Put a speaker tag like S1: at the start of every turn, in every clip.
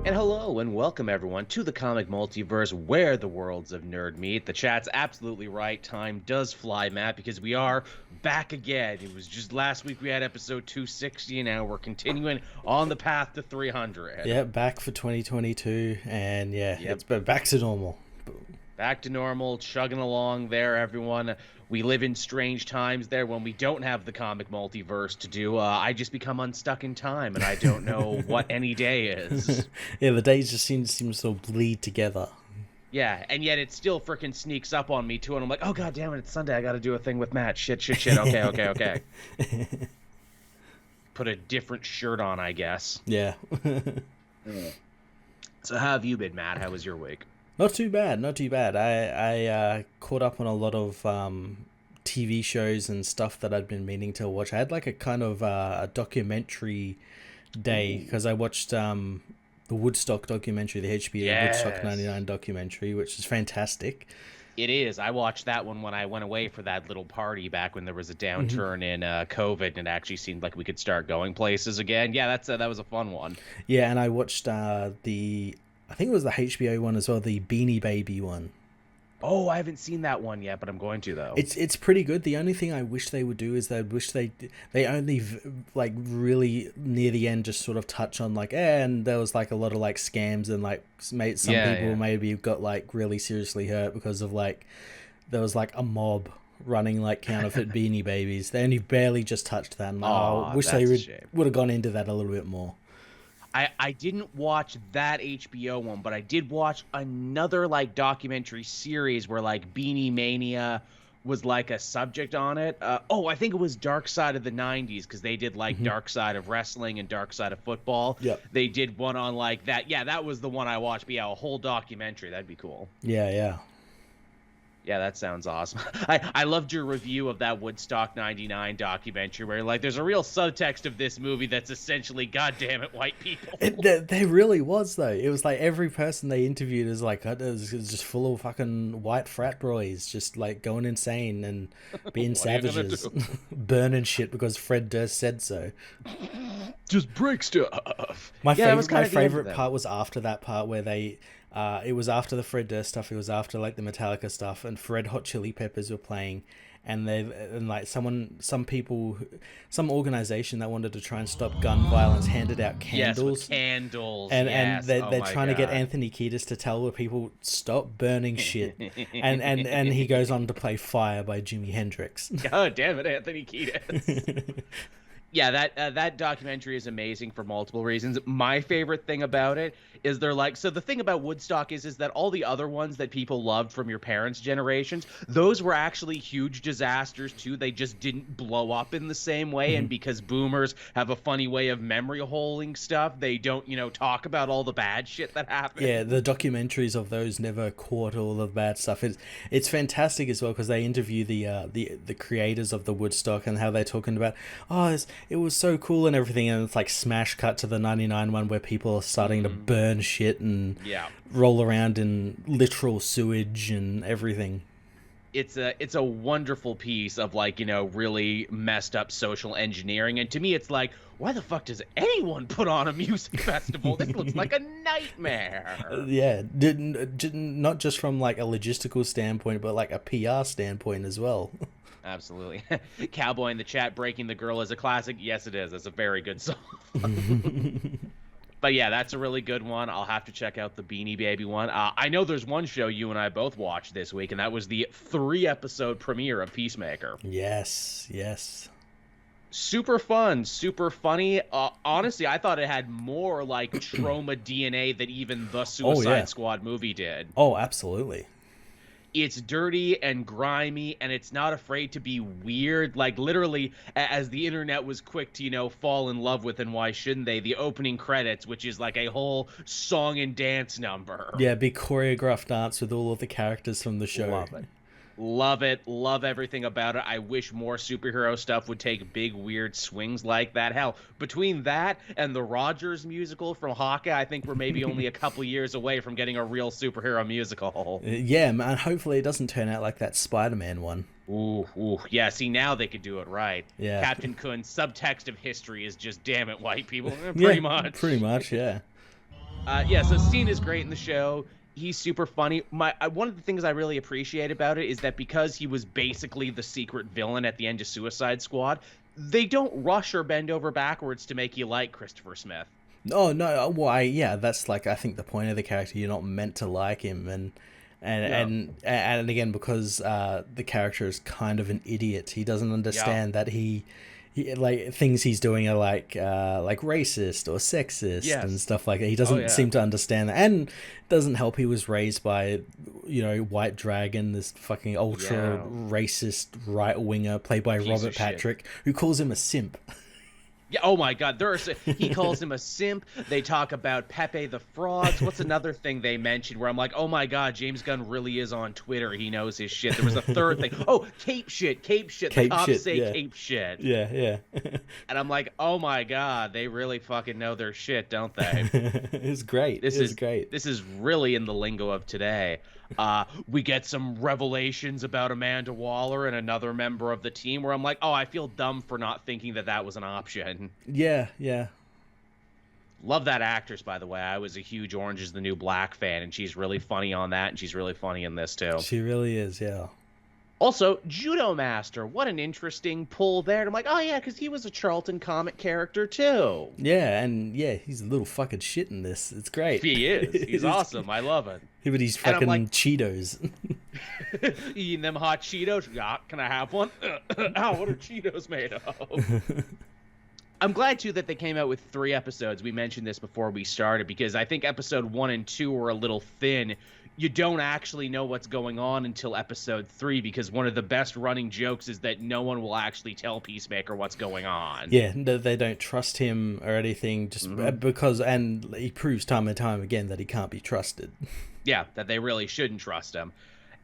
S1: And hello and welcome everyone to the comic multiverse where the worlds of nerd meet. The chat's absolutely right. Time does fly, Matt, because we are back again. It was just last week we had episode 260 and now we're continuing on the path to 300.
S2: Yeah, back for 2022 and
S1: Yep.
S2: it's back to normal.
S1: Back to normal, chugging along there, everyone. We live in strange times there when we don't have the comic multiverse to do. I just become unstuck in time, and I don't know what any day is.
S2: Yeah, the days just seem to sort of bleed together.
S1: Yeah, and yet it still freaking sneaks up on me, too, and I'm like, oh, god damn it, it's Sunday, I gotta do a thing with Matt. Shit, okay. Put a different shirt on, I guess.
S2: Yeah.
S1: So how have you been, Matt? How was your week?
S2: Not too bad. I caught up on a lot of TV shows and stuff that I'd been meaning to watch. I had like a kind of a documentary day because I watched the Woodstock documentary, the HBO Woodstock 99 documentary, which is fantastic.
S1: It is. I watched that one when I went away for that little party back when there was a downturn in COVID and it actually seemed like we could start going places again. Yeah, that was a fun one.
S2: Yeah, and I watched I think it was the HBO one as well, the Beanie Baby one.
S1: Oh, I haven't seen that one yet, but I'm going to though.
S2: It's pretty good. The only thing I wish they would do is they only like really near the end just sort of touch on like and there was like a lot of like scams and like some people maybe got like really seriously hurt because of like there was like a mob running like counterfeit Beanie Babies. They only barely just touched that. And I wish they would have gone into that a little bit more.
S1: I didn't watch that HBO one, but I did watch another like documentary series where like Beanie Mania was like a subject on it. I think it was Dark Side of the 90s because they did like Dark Side of Wrestling and Dark Side of Football.
S2: Yep.
S1: They did one on like that. Yeah, that was the one I watched. But yeah, a whole documentary. That'd be cool.
S2: Yeah.
S1: Yeah, that sounds awesome. I loved your review of that Woodstock 99 documentary where, like, there's a real subtext of this movie that's essentially, God damn it, white people.
S2: There really was, though. It was like every person they interviewed is like, it was just full of fucking white frat boys just, like, going insane and being savages. Burning shit because Fred Durst said so.
S1: Just break stuff.
S2: My favorite part was after that part where they... it was after the Fred Durst stuff. It was after like the Metallica stuff, and Red Hot Chili Peppers were playing, and some organization that wanted to try and stop gun violence handed out candles.
S1: Yes, candles.
S2: And they're trying to get Anthony Kiedis to tell the people stop burning shit, and he goes on to play Fire by Jimi Hendrix.
S1: God damn it, Anthony Kiedis. Yeah, that documentary is amazing for multiple reasons. My favorite thing about it is they're like, so the thing about Woodstock is that all the other ones that people loved from your parents' generations, those were actually huge disasters too. They just didn't blow up in the same way. And because boomers have a funny way of memory holding stuff, they don't, talk about all the bad shit that happened.
S2: Yeah, the documentaries of those never caught all the bad stuff. It's fantastic as well because they interview the creators of the Woodstock and how they're talking about, it was so cool and everything, and it's like smash cut to the 99 one where people are starting to burn shit and roll around in literal sewage and everything.
S1: It's a wonderful piece of like, really messed up social engineering. And to me, it's like, why the fuck does anyone put on a music festival? This looks like a nightmare.
S2: Yeah, not just from like a logistical standpoint, but like a PR standpoint as well.
S1: Absolutely. Cowboy in the chat, Breaking the Girl is a classic. Yes, it is. It's a very good song. But yeah, that's a really good one. I'll have to check out the Beanie Baby one. I know there's one show you and I both watched this week, and that was the 3-episode premiere of Peacemaker.
S2: Yes.
S1: Super fun, super funny. Honestly, I thought it had more like trauma DNA than even the Suicide Squad movie did.
S2: Oh, absolutely.
S1: It's dirty and grimy, and it's not afraid to be weird. Like, literally, as the internet was quick to, fall in love with, and why shouldn't they, the opening credits, which is like a whole song and dance number.
S2: Yeah, big choreographed dance with all of the characters from the show.
S1: Love it. Love it. Love everything about it. I wish more superhero stuff would take big, weird swings like that. Hell, between that and the Rogers musical from Hawkeye, I think we're maybe only a couple years away from getting a real superhero musical.
S2: Yeah, man. Hopefully it doesn't turn out like that Spider-Man one.
S1: Ooh. Yeah, see, now they could do it right.
S2: Yeah.
S1: Captain Kun's subtext of history is just, damn it, white people. Pretty much.
S2: Pretty much, yeah.
S1: Yeah, so Scene is great in the show. He's super funny. One of the things I really appreciate about it is that because he was basically the secret villain at the end of Suicide Squad, they don't rush or bend over backwards to make you like Christopher Smith.
S2: Oh no, why? Yeah, that's like I think the point of the character. You're not meant to like him, and again because the character is kind of an idiot. He doesn't understand that he like things he's doing are like racist or sexist and stuff like that. He doesn't seem to understand that, and it doesn't help. He was raised by, White Dragon, this fucking ultra racist right winger played by Robert Patrick, who calls him a simp.
S1: Yeah. Oh my God. He calls him a simp. They talk about Pepe the Frogs. What's another thing they mentioned where I'm like, oh my God, James Gunn really is on Twitter. He knows his shit. There was a third thing. Oh, cape shit. The cops say cape shit.
S2: Yeah.
S1: And I'm like, oh my God, they really fucking know their shit, don't they?
S2: It's great. This is great.
S1: This is really in the lingo of today. We get some revelations about Amanda Waller and another member of the team where I'm like, oh, I feel dumb for not thinking that was an option.
S2: Yeah.
S1: Love that actress, by the way. I was a huge Orange is the New Black fan, and she's really funny on that, and she's really funny in this, too.
S2: She really is, yeah.
S1: Also, Judo Master. What an interesting pull there. And I'm like, oh, yeah, because he was a Charlton comic character, too.
S2: Yeah, and he's a little fucking shit in this. It's great.
S1: He is. He's awesome. I love it.
S2: But he's fucking Cheetos.
S1: Eating them hot Cheetos? Yeah, can I have one? Ow, what are Cheetos made of? I'm glad, too, that they came out with 3 episodes. We mentioned this before we started, because I think episode 1 and 2 were a little thin. You don't actually know what's going on until episode 3, because one of the best running jokes is that no one will actually tell Peacemaker what's going on.
S2: Yeah, they don't trust him or anything, just because, and he proves time and time again that he can't be trusted.
S1: Yeah, that they really shouldn't trust him.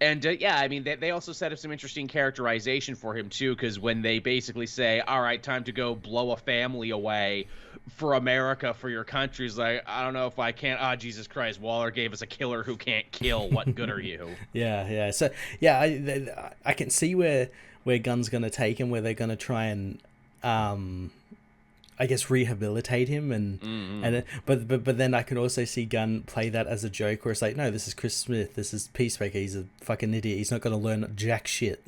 S1: And I mean, they also set up some interesting characterization for him, too, because when they basically say, all right, time to go blow a family away for America, for your country, he's like, I don't know if I can. Ah, Jesus Christ, Waller gave us a killer who can't kill. What good are you?
S2: Yeah. So, I can see where Gunn's going to take him, where they're going to try and, I guess, rehabilitate him, but then I can also see Gunn play that as a joke, where it's like, no, this is Chris Smith, this is Peacemaker, he's a fucking idiot, he's not going to learn jack shit.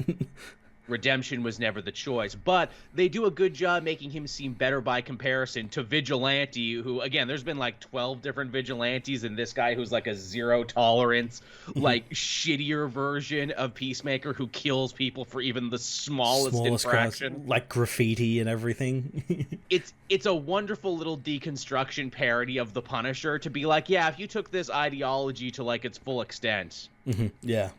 S1: Redemption was never the choice, but they do a good job making him seem better by comparison to Vigilante, who, again, there's been like 12 different Vigilantes, and this guy who's like a zero tolerance, like shittier version of Peacemaker who kills people for even the smallest infraction.
S2: Crimes, like graffiti and everything.
S1: It's a wonderful little deconstruction parody of the Punisher to be like, yeah, if you took this ideology to like its full extent.
S2: Yeah.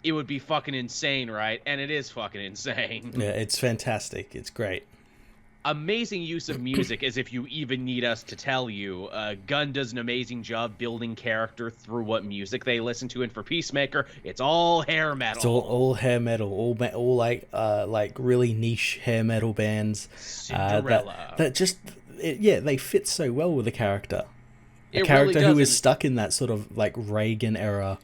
S1: It would be fucking insane, right? And it is fucking insane.
S2: Yeah, it's fantastic. It's great.
S1: Amazing use of music, as if you even need us to tell you. Gunn does an amazing job building character through what music they listen to. And for Peacemaker, it's all hair metal.
S2: It's all hair metal. All like really niche hair metal bands.
S1: Cinderella.
S2: They fit so well with the character. A character
S1: really does,
S2: who is stuck in that sort of like Reagan era.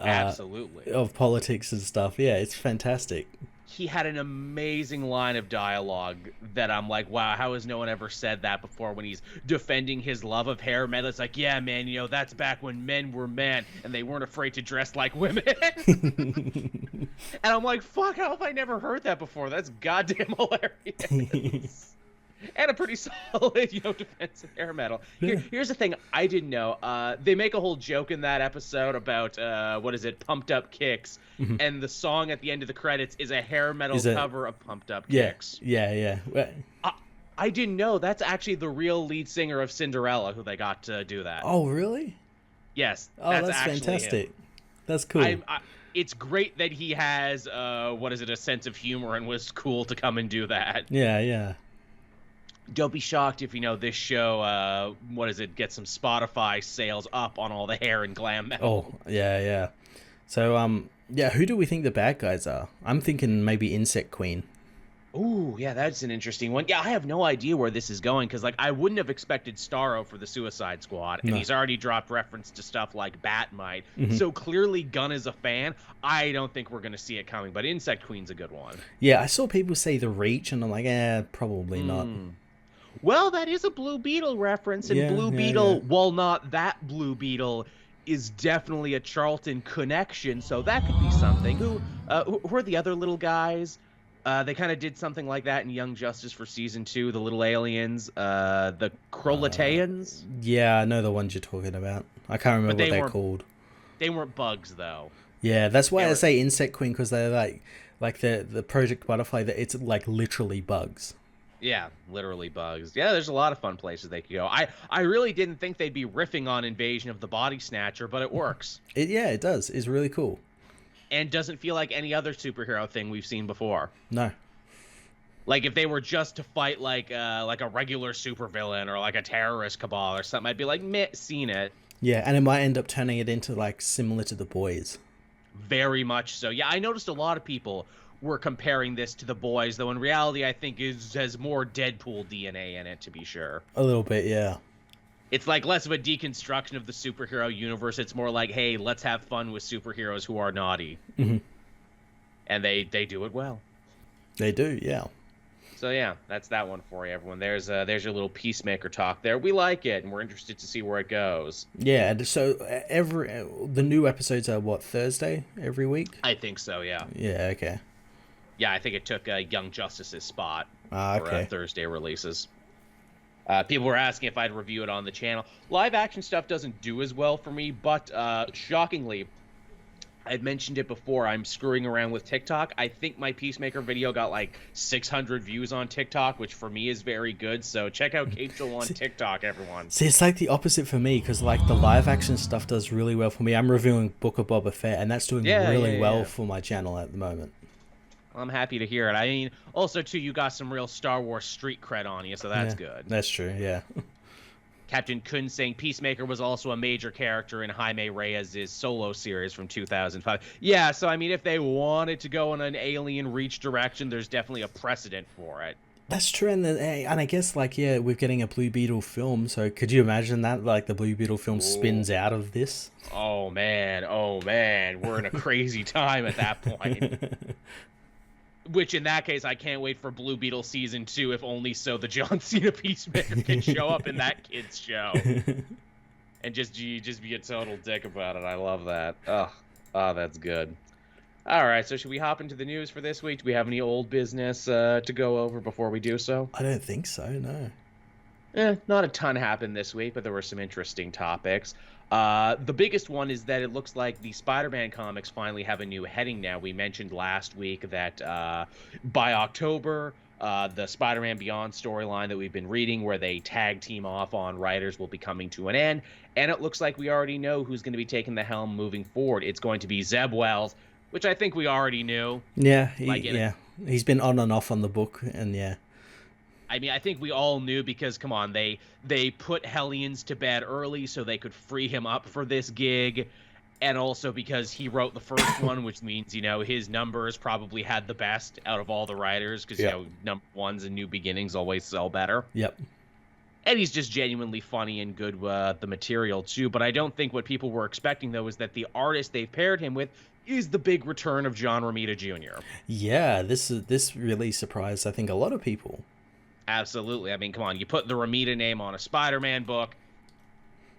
S1: Absolutely.
S2: Of politics and stuff. Yeah, it's fantastic.
S1: He had an amazing line of dialogue that I'm like, wow, how has no one ever said that before, when he's defending his love of hair metal? It's like, yeah, man, that's back when men were men and they weren't afraid to dress like women. And I'm like, fuck, how have I never heard that before? That's goddamn hilarious. And a pretty solid, defensive hair metal. Here's the thing I didn't know. They make a whole joke in that episode about, Pumped Up Kicks. And the song at the end of the credits is a hair metal cover of Pumped Up Kicks.
S2: Yeah.
S1: I didn't know. That's actually the real lead singer of Cinderella who they got to do that.
S2: Oh, really?
S1: Yes.
S2: Oh, that's fantastic. Him. That's cool.
S1: It's great that he has, a sense of humor and was cool to come and do that.
S2: Yeah.
S1: Don't be shocked if this show get some Spotify sales up on all the hair and glam metal.
S2: Oh, yeah. So who do we think the bad guys are? I'm thinking maybe Insect Queen.
S1: Ooh, yeah, that's an interesting one. Yeah, I have no idea where this is going, because I wouldn't have expected Starro for the Suicide Squad, and he's already dropped reference to stuff like Batmite. So clearly Gunn is a fan. I don't think we're going to see it coming, but Insect Queen's a good one.
S2: Yeah, I saw people say The Reach, and I'm like, probably not.
S1: Well, that is a Blue Beetle reference, and
S2: Yeah,
S1: Blue
S2: yeah, yeah.
S1: Beetle, while not that Blue Beetle, is definitely a Charlton connection, so that could be something. Who are the other little guys? They kind of did something like that in Young Justice for season 2, the little aliens, the Krolataeans,
S2: Yeah, I know the ones you're talking about. I can't remember
S1: but
S2: what they're called.
S1: they weren't bugs though.
S2: Yeah, that's
S1: They
S2: why I
S1: were
S2: say Insect Queen, because they're like the Project Butterfly. That it's like literally bugs.
S1: Yeah, literally bugs. Yeah, there's a lot of fun places they could go. I really didn't think they'd be riffing on Invasion of the Body Snatcher, but it works.
S2: It does. It's really cool.
S1: And doesn't feel like any other superhero thing we've seen before.
S2: No.
S1: Like if they were just to fight like a regular supervillain or like a terrorist cabal or something, I'd be like, meh, seen it.
S2: Yeah, and it might end up turning it into like similar to The Boys.
S1: Very much so. Yeah, I noticed a lot of people were comparing this to The Boys, though in reality I think has more Deadpool DNA in it, to be sure.
S2: A little bit, yeah.
S1: It's like less of a deconstruction of the superhero universe. It's more like, hey, let's have fun with superheroes who are naughty.
S2: Mm-hmm.
S1: And they do it well.
S2: They do, yeah.
S1: So yeah, that's that one for you, everyone. There's your little Peacemaker talk there. We like it, and we're interested to see where it goes.
S2: Yeah, and so the new episodes are what, Thursday every week?
S1: I think so, yeah.
S2: Yeah, okay.
S1: Yeah, I think it took Young Justice's spot
S2: Okay.
S1: for Thursday releases. People were asking if I'd review it on the channel. Live action stuff doesn't do as well for me, but shockingly, I'd mentioned it before, I'm screwing around with TikTok. I think my Peacemaker video got like 600 views on TikTok, which for me is very good. So check out Kachel on TikTok, everyone.
S2: See, it's like the opposite for me, because like the live action stuff does really well for me. I'm reviewing Book of Boba Fett, and that's doing really well for my channel at the moment.
S1: I'm happy to hear it. I mean, also, too, you got some real Star Wars street cred on you, so that's good.
S2: That's true, yeah.
S1: Captain Kun saying Peacemaker was also a major character in Jaime Reyes' solo series from 2005. Yeah, so, I mean, if they wanted to go in an Alien Reach direction, there's definitely a precedent for it.
S2: That's true, and I guess, like, yeah, we're getting a Blue Beetle film, so could you imagine that, like, the Blue Beetle film spins out of this?
S1: Oh, man, we're in a crazy time at that point. Which, in that case, I can't wait for Blue Beetle Season 2, if only so the John Cena Peacemaker can show up in that kid's show. And just be a total dick about it. I love that. Oh, that's good. All right, so should we hop into the news for this week? Do we have any old business to go over before we do so?
S2: I don't think so, no.
S1: Not a ton happened this week, but there were some interesting topics. The biggest one is that it looks like the Spider-Man comics finally have a new heading now. We mentioned last week that by October, the Spider-Man Beyond storyline that we've been reading, where they tag team off on writers, will be coming to an end. And it looks like we already know who's going to be taking the helm moving forward. It's going to be Zeb Wells, which I think we already knew.
S2: Yeah, he's been on and off on the book, and yeah.
S1: I mean, I think we all knew because, come on, they put Hellions to bed early so they could free him up for this gig, and also because he wrote the first one, which means, you know, his numbers probably had the best out of all the writers because, you know, number ones and New Beginnings always sell better.
S2: Yep.
S1: And he's just genuinely funny and good with the material, too. But I don't think what people were expecting, though, is that the artist they've paired him with is the big return of John Romita Jr.
S2: Yeah, this really surprised, I think, a lot of people.
S1: Absolutely. I mean, come on. You put the Romita name on a Spider-Man book,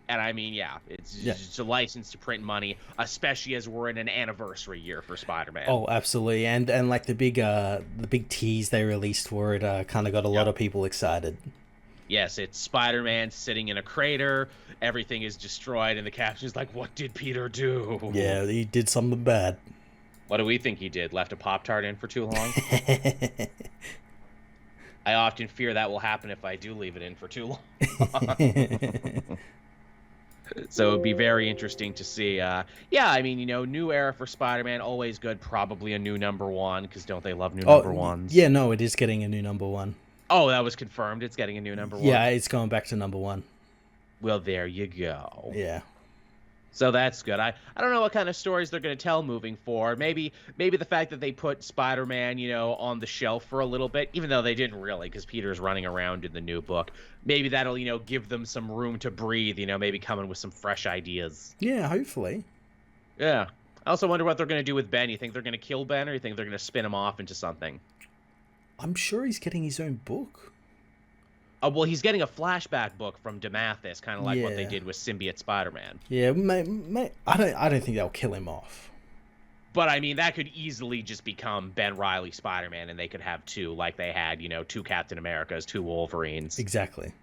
S1: and I mean, yeah, it's just a license to print money, especially as we're in an anniversary year for Spider-Man.
S2: Oh, absolutely. And like the big tease they released for it kind of got a lot of people excited.
S1: Yes, it's Spider-Man sitting in a crater. Everything is destroyed, and the caption is like, "What did Peter do?"
S2: Yeah, he did something bad.
S1: What do we think he did? Left a Pop-Tart in for too long? I often fear that will happen if I do leave it in for too long. So it would be very interesting to see. Yeah, I mean, you know, new era for Spider-Man, always good. Probably a new number one, because don't they love new number ones?
S2: Yeah, no, it is getting a new number one.
S1: Oh, that was confirmed. It's getting a new number one.
S2: Yeah, it's going back to number one.
S1: Well, there you go.
S2: Yeah.
S1: So that's good. I don't know what kind of stories they're going to tell moving forward. Maybe the fact that they put Spider-Man, you know, on the shelf for a little bit, even though they didn't really, because Peter's running around in the new book. Maybe that'll, you know, give them some room to breathe, you know, maybe coming with some fresh ideas.
S2: Yeah, hopefully.
S1: Yeah. I also wonder what they're going to do with Ben. You think they're going to kill Ben, or you think they're going to spin him off into something?
S2: I'm sure he's getting his own book.
S1: Well, he's getting a flashback book from DeMatteis, kind of like what they
S2: Yeah.
S1: did with Symbiote Spider-Man.
S2: Yeah, I don't think they'll kill him off.
S1: But I mean, that could easily just become Ben Reilly Spider-Man, and they could have two, like they had, 2 Captain Americas, 2 Wolverines.
S2: Exactly.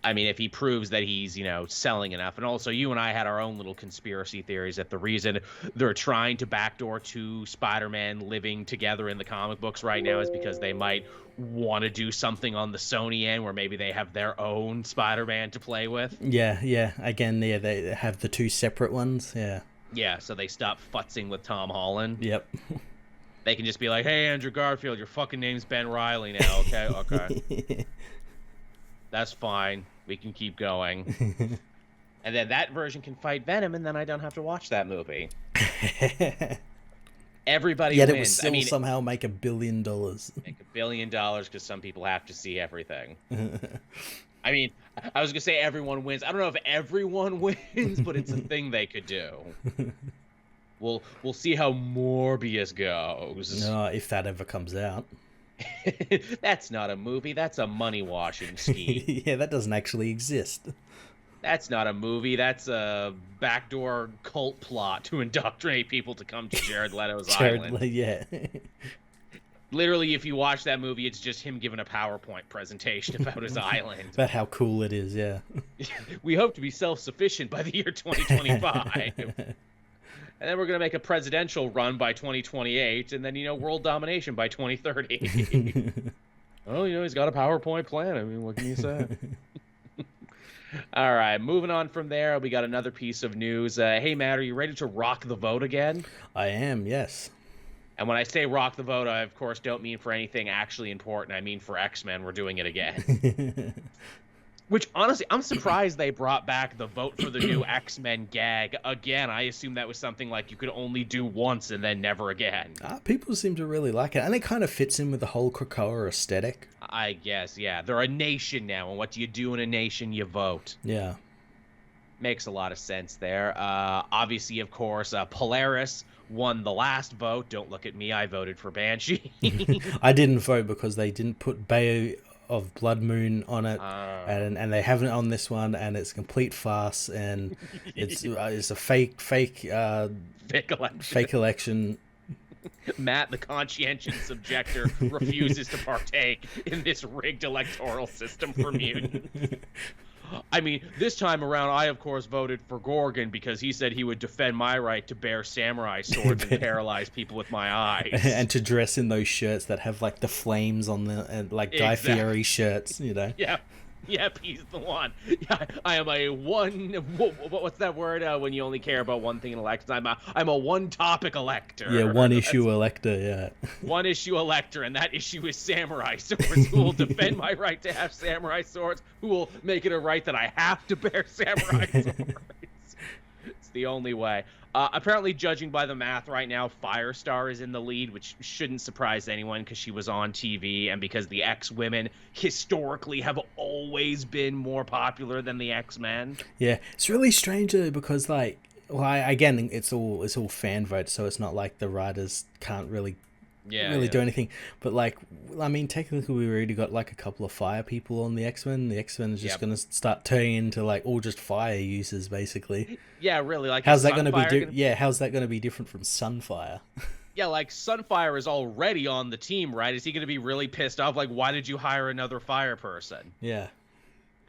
S1: I mean, if he proves that he's, selling enough. And also, you and I had our own little conspiracy theories that the reason they're trying to backdoor 2 Spider-Man living together in the comic books right now is because they might want to do something on the Sony end where maybe they have their own Spider-Man to play with.
S2: Yeah. Again, they have the 2 separate ones. Yeah.
S1: Yeah, so they stop futzing with Tom Holland.
S2: Yep.
S1: They can just be like, hey, Andrew Garfield, your fucking name's Ben Reilly now, okay? Okay. That's fine. We can keep going. And then that version can fight Venom, and then I don't have to watch that movie. Everybody
S2: Yet
S1: wins.
S2: it would still somehow make $1 billion.
S1: Make $1 billion because some people have to see everything. I mean, I was going to say everyone wins. I don't know if everyone wins, but it's a thing they could do. We'll see how Morbius goes.
S2: No, if that ever comes out.
S1: That's not a movie. That's a money-washing scheme.
S2: Yeah, that doesn't actually exist.
S1: That's not a movie. That's a backdoor cult plot to indoctrinate people to come to Jared Leto's island.
S2: Yeah.
S1: Literally, if you watch that movie, it's just him giving a PowerPoint presentation about his island.
S2: About how cool it is, yeah.
S1: We hope to be self-sufficient by the year 2025. And then we're going to make a presidential run by 2028, and then, world domination by 2030. Oh, he's got a PowerPoint plan. I mean, what can you say? All right, moving on from there, we got another piece of news. Hey, Matt, are you ready to rock the vote again?
S2: I am, yes.
S1: And when I say rock the vote, I, of course, don't mean for anything actually important. I mean for X-Men, we're doing it again. Which, honestly, I'm surprised they brought back the vote for the new X-Men gag again. I assume that was something like you could only do once and then never again.
S2: People seem to really like it. And it kind of fits in with the whole Krakoa aesthetic.
S1: I guess, yeah. They're a nation now, and what do you do in a nation? You vote.
S2: Yeah.
S1: Makes a lot of sense there. Obviously, of course, Polaris won the last vote. Don't look at me. I voted for Banshee.
S2: I didn't vote because they didn't put Bay of Blood Moon on it, and they haven't on this one, and it's a complete farce, and it's a fake election.
S1: Matt, the conscientious objector, refuses to partake in this rigged electoral system for mutants. I mean, this time around, I, of course, voted for Gorgon because he said he would defend my right to bear samurai swords and paralyze people with my eyes.
S2: And to dress in those shirts that have, like, the flames on the, and, like, Guy Fieri shirts, Yeah.
S1: Yep, he's the one. Yeah, I am a what's that word when you only care about one thing in elections? I'm a one-topic elector.
S2: Yeah, one-issue elector, yeah.
S1: One-issue elector, and that issue is samurai swords, who will defend my right to have samurai swords, who will make it a right that I have to bear samurai swords. It's the only way. Apparently, judging by the math right now, Firestar is in the lead, which shouldn't surprise anyone because she was on TV and because the X-Women historically have always been more popular than the X-Men.
S2: Yeah, it's really strange though because, like, again, it's all fan votes, so it's not like the writers can't really do anything. But, like, I mean, technically we already got, like, a couple of fire people on the X-Men. The X-Men is just going to start turning into, like, all just fire users, basically.
S1: Yeah, really. Like,
S2: how's that going to be? How's that going to be different from Sunfire?
S1: Yeah, like, Sunfire is already on the team, right? Is he going to be really pissed off? Like, why did you hire another fire person?
S2: Yeah.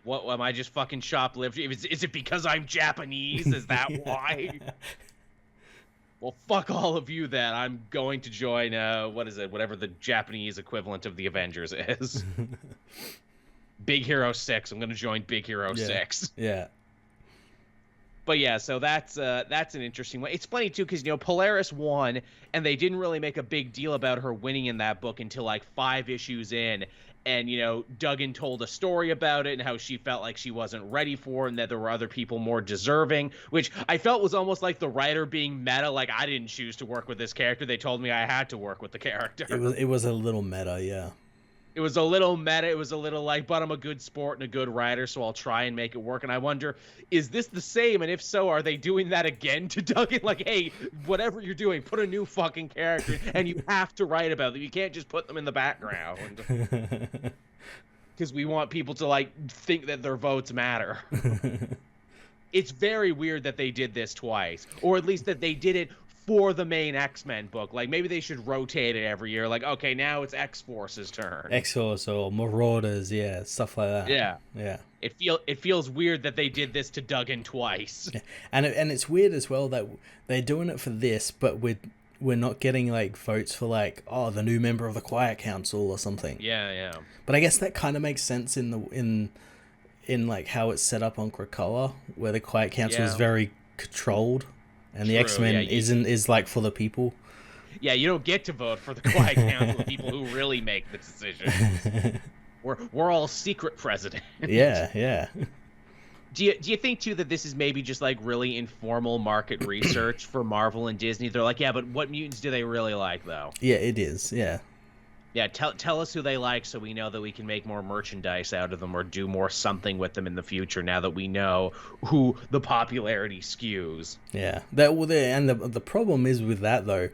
S1: What, am I just fucking shoplifting? Is it because I'm Japanese? Is that why? Well, fuck all of you then. I'm going to join, whatever the Japanese equivalent of the Avengers is. Big Hero 6. I'm going to join Big Hero 6.
S2: Yeah.
S1: But yeah, so that's an interesting one. It's funny, too, because, Polaris won, and they didn't really make a big deal about her winning in that book until, like, 5 issues in. And, Duggan told a story about it and how she felt like she wasn't ready for it and that there were other people more deserving, which I felt was almost like the writer being meta. Like, I didn't choose to work with this character. They told me I had to work with the character.
S2: It was a little meta, yeah.
S1: It was a little meta. It was a little like, but I'm a good sport and a good writer, so I'll try and make it work. And I wonder, is this the same? And if so, are they doing that again to Duggan? Like, hey, whatever you're doing, put a new fucking character, and you have to write about them. You can't just put them in the background. because we want people to like think that their votes matter. It's very weird that they did this twice, or at least that they did it for the main X-Men book. Like, maybe they should rotate it every year. Like, okay, now it's X-Force's turn.
S2: X-Force or Marauders, yeah, stuff like that.
S1: Yeah. It feels weird that they did this to Duggan twice.
S2: Yeah. And it's weird as well that they're doing it for this, but we're not getting like votes for like, oh, the new member of the Quiet Council or something.
S1: Yeah.
S2: But I guess that kind of makes sense in like how it's set up on Krakoa, where the Quiet Council is very controlled, and the X-Men is like for the people.
S1: Yeah, you don't get to vote for the Quiet Council, the people who really make the decisions. We're all secret president.
S2: Yeah.
S1: Do you think too that this is maybe just like really informal market research for Marvel and Disney? They're like, yeah, but what mutants do they really like though?
S2: Yeah, it is. Yeah.
S1: Yeah, tell us who they like so we know that we can make more merchandise out of them or do more something with them in the future now that we know who the popularity skews.
S2: Yeah. The problem is with that though,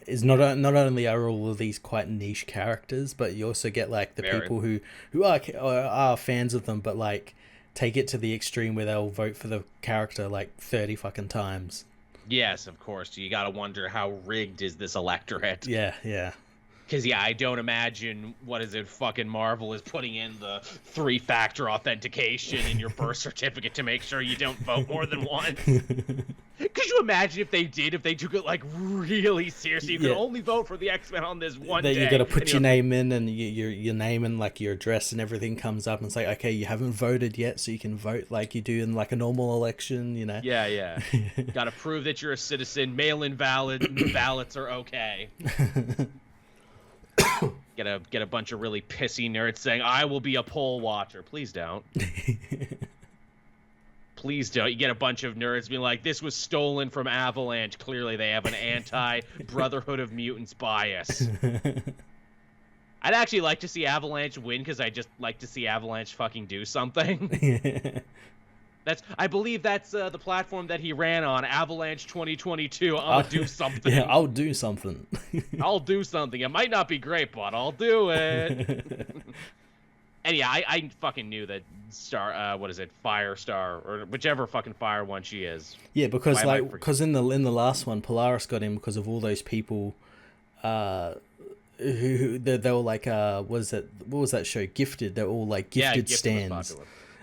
S2: is not only are all of these quite niche characters, but you also get like the people who are fans of them, but like take it to the extreme where they'll vote for the character like 30 fucking times.
S1: Yes, of course. You got to wonder how rigged is this electorate.
S2: Yeah.
S1: Because, I don't imagine, fucking Marvel is putting in the 3-factor authentication in your birth certificate to make sure you don't vote more than once. Could you imagine if they took it, like, really seriously? You could only vote for the X-Men on this one day.
S2: You got to put your name in, and your name and, like, your address and everything comes up, and it's like, okay, you haven't voted yet, so you can vote like you do in, like, a normal election, you know?
S1: Yeah. Got to prove that you're a citizen. Mail-in ballots are okay. Get a bunch of really pissy nerds saying, I will be a poll watcher. Please don't. Please don't. You get a bunch of nerds being like, this was stolen from Avalanche. Clearly they have an anti-Brotherhood of Mutants bias. I'd actually like to see Avalanche win because I just like to see Avalanche fucking do something. I believe that's the platform that he ran on, Avalanche 2022. I'll do something.
S2: Yeah, I'll do something.
S1: I'll do something. It might not be great, but I'll do it. And yeah, I fucking knew that Firestar, or whichever fucking fire one she is.
S2: Yeah, because in the last one, Polaris got in because of all those people who they were like what was that show? Gifted. They're all like Gifted stands.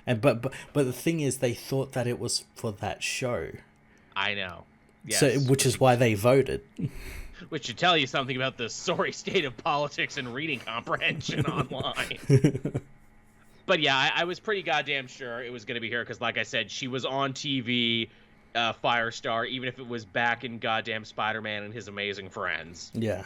S2: And but the thing is, they thought that it was for that show.
S1: I know. Yes.
S2: So, which is why they voted.
S1: Which should tell you something about the sorry state of politics and reading comprehension online. But yeah, I was pretty goddamn sure it was going to be her because, like I said, she was on TV, Firestar, even if it was back in goddamn Spider-Man and His Amazing Friends.
S2: Yeah.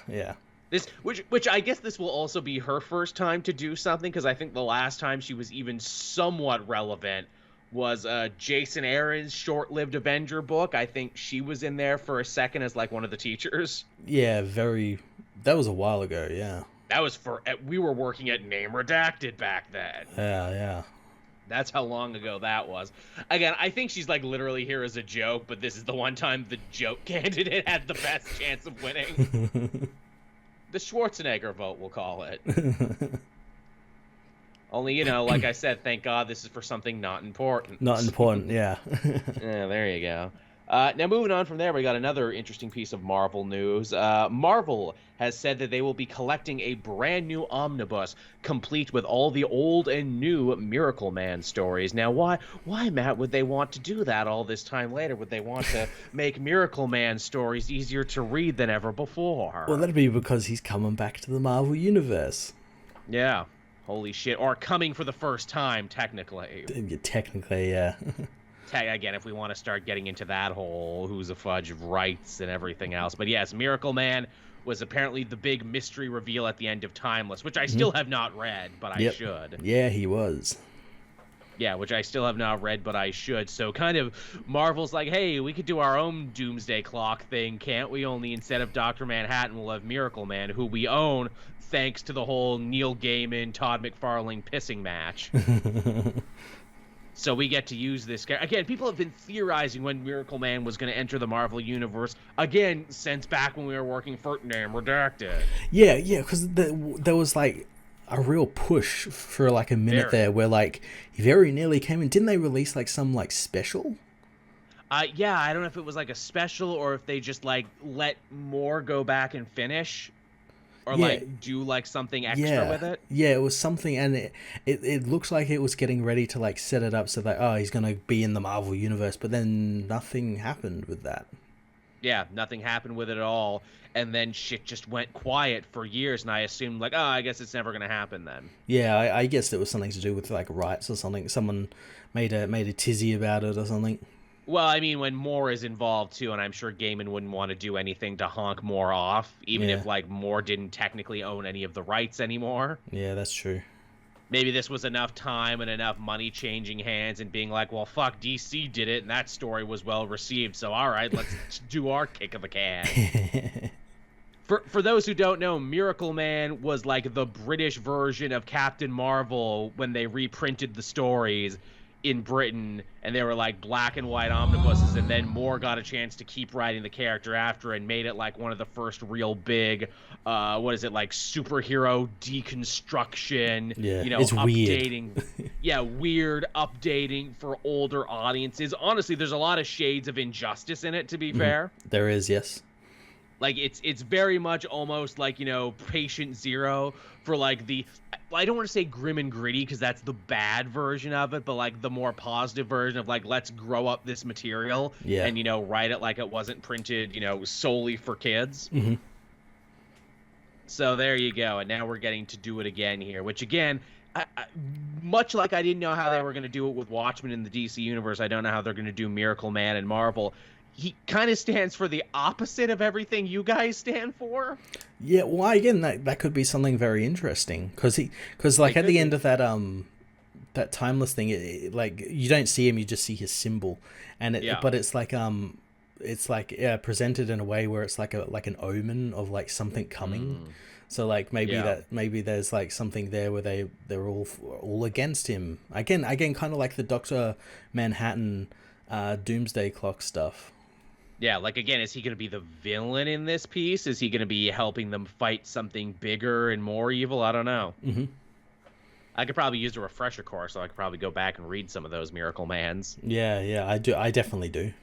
S1: Which I guess this will also be her first time to do something, because I think the last time she was even somewhat relevant was Jason Aaron's short-lived Avenger book. I think she was in there for a second as like one of the teachers.
S2: Yeah, that was a while ago, yeah.
S1: That was we were working at Name Redacted back then.
S2: Yeah.
S1: That's how long ago that was. Again, I think she's like literally here as a joke, but this is the one time the joke candidate had the best chance of winning. The Schwarzenegger vote, we'll call it. Only, like I said, thank God this is for something not important.
S2: Not important, yeah.
S1: Yeah, there you go. Now, moving on from there, we got another interesting piece of Marvel news. Marvel has said that they will be collecting a brand new omnibus complete with all the old and new Miracleman stories. Now, why, Matt, would they want to do that all this time later? Would they want to make Miracleman stories easier to read than ever before?
S2: Well, that'd be because he's coming back to the Marvel Universe.
S1: Yeah. Holy shit. Or coming for the first time, technically.
S2: Technically, yeah.
S1: Again, if we want to start getting into that whole who's a fudge of rights and everything else. But yes, Miracleman was apparently the big mystery reveal at the end of Timeless, which I still have not read, but I should.
S2: Yeah, he was.
S1: Yeah, which I still have not read, but I should. So kind of Marvel's like, hey, we could do our own Doomsday Clock thing, can't we? Only instead of Dr. Manhattan, we'll have Miracleman, who we own thanks to the whole Neil Gaiman, Todd McFarlane pissing match. So we get to use this guy. Again, people have been theorizing when Miracleman was going to enter the Marvel Universe, again, since back when we were working for Name Redacted.
S2: Yeah, because there was like, a real push for like a minute there, where like he very nearly came in. Didn't they release like some like special?
S1: Yeah, I don't know if it was like a special or if they just like let Moore go back and finish, or like do like something extra with it.
S2: Yeah, it was something, and it looks like it was getting ready to like set it up so that he's gonna be in the Marvel universe, but then nothing happened with that.
S1: Yeah, nothing happened with it at all, and then shit just went quiet for years, and I assumed like, I guess it's never gonna happen then.
S2: Yeah, I guess it was something to do with like rights or something. Someone made a tizzy about it or something.
S1: Well, I mean, when Moore is involved too, and I'm sure Gaiman wouldn't want to do anything to honk Moore off, even if like Moore didn't technically own any of the rights anymore.
S2: Yeah, that's true.
S1: Maybe this was enough time and enough money changing hands and being like, well, fuck, DC did it, and that story was well received, so all right, let's do our kick of the can. For those who don't know, Miracleman was like the British version of Captain Marvel when they reprinted the stories in Britain, and they were like black and white omnibuses, and then Moore got a chance to keep writing the character after and made it like one of the first real big like superhero deconstruction,
S2: it's
S1: updating
S2: weird.
S1: Weird updating for older audiences. Honestly, there's a lot of shades of Injustice in it, to be fair.
S2: There is, yes.
S1: Like it's very much almost like, Patient Zero for like I don't want to say grim and gritty because that's the bad version of it, but like the more positive version of like, let's grow up this material and, write it like it wasn't printed, solely for kids.
S2: Mm-hmm.
S1: So there you go. And now we're getting to do it again here, which again, much like I didn't know how they were going to do it with Watchmen in the DC universe, I don't know how they're going to do Miracleman and Marvel. He kind of stands for the opposite of everything you guys stand for.
S2: Yeah, well, again, that could be something very interesting because at the end of that timeless thing, like you don't see him, you just see his symbol, and but it's like presented in a way where it's like an omen of like something coming. So like maybe there's like something there where they're all against him again, kind of like the Dr. Manhattan Doomsday Clock stuff.
S1: Yeah, like, again, is he going to be the villain in this piece? Is he going to be helping them fight something bigger and more evil? I don't know.
S2: Mm-hmm.
S1: I could probably use a refresher course, so I could probably go back and read some of those Miraclemans.
S2: Yeah, I do. I definitely do.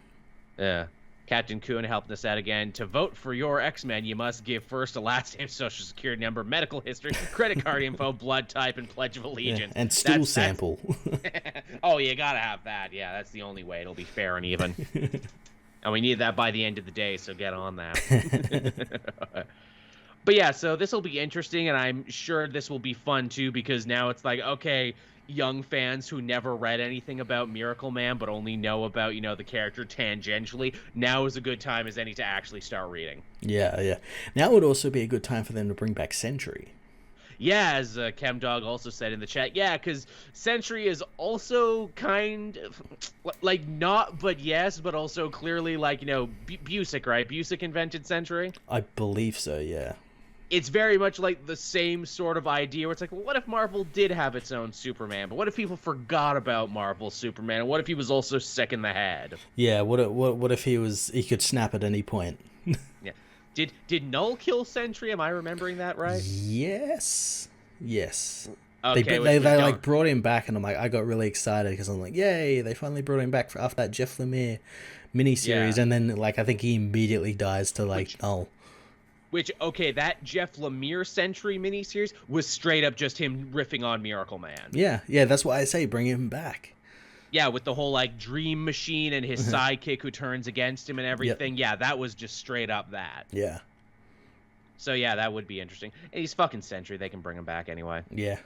S1: Yeah. Captain Kuhn helping us out again. To vote for your X-Men, you must give first a last name, social security number, medical history, credit card info, blood type, and Pledge of Allegiance.
S2: And stool sample.
S1: Oh, you gotta have that. Yeah, that's the only way. It'll be fair and even. And we need that by the end of the day, so get on that. But yeah, so this will be interesting, and I'm sure this will be fun too, because now it's like, okay, young fans who never read anything about Miracleman but only know about, the character tangentially, now is a good time as any to actually start reading.
S2: Yeah. Now would also be a good time for them to bring back Sentry.
S1: Yeah, as ChemDog also said in the chat. Yeah, because Sentry is also kind of, like, not but yes, but also clearly, like, Busiek, right? Busiek invented Sentry?
S2: I believe so, yeah.
S1: It's very much like the same sort of idea where it's like, well, what if Marvel did have its own Superman? But what if people forgot about Marvel's Superman? And what if he was also sick in the head?
S2: Yeah, what if he could snap at any point?
S1: Yeah. Did Null kill Sentry? Am I remembering that right?
S2: Yes.
S1: Okay,
S2: they like brought him back, and I got really excited because I'm like, yay! They finally brought him back after that Jeff Lemire miniseries, and then like I think he immediately dies to like Null.
S1: That Jeff Lemire Sentry miniseries was straight up just him riffing on Miracleman.
S2: Yeah, that's why I say bring him back.
S1: Yeah, with the whole like dream machine and his sidekick who turns against him and everything. Yep. Yeah, that was just straight up that.
S2: Yeah.
S1: So yeah, that would be interesting. And he's fucking Sentry. They can bring him back anyway.
S2: Yeah.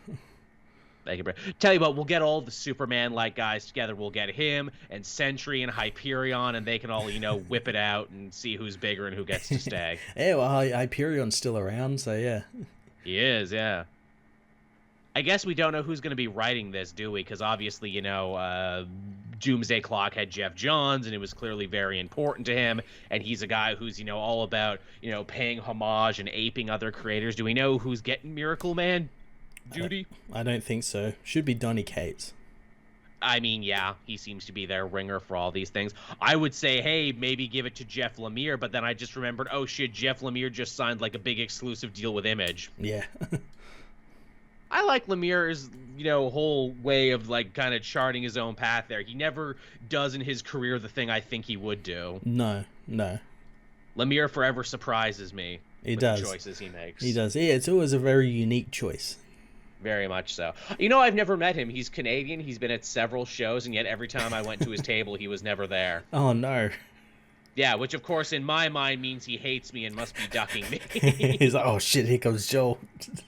S1: They can tell you what, we'll get all the Superman-like guys together. We'll get him and Sentry and Hyperion, and they can all, whip it out and see who's bigger and who gets to stay.
S2: Yeah, well, Hyperion's still around, so yeah.
S1: He is, yeah. I guess we don't know who's going to be writing this, do we? Because obviously, Doomsday Clock had Jeff Johns, and it was clearly very important to him. And he's a guy who's, all about, paying homage and aping other creators. Do we know who's getting Miracleman duty?
S2: I don't think so. Should be Donny Cates.
S1: I mean, yeah, he seems to be their ringer for all these things. I would say, hey, maybe give it to Jeff Lemire, but then I just remembered, oh shit, Jeff Lemire just signed like a big exclusive deal with Image.
S2: Yeah.
S1: I like Lemire's, whole way of like kind of charting his own path there. He never does in his career the thing I think he would do.
S2: No.
S1: Lemire forever surprises me with the choices he makes.
S2: He does. Yeah, it's always a very unique choice.
S1: Very much so. I've never met him. He's Canadian. He's been at several shows, and yet every time I went to his table, he was never there.
S2: Oh, no.
S1: Yeah, which, of course, in my mind means he hates me and must be ducking me.
S2: He's like, oh, shit, here comes Joel.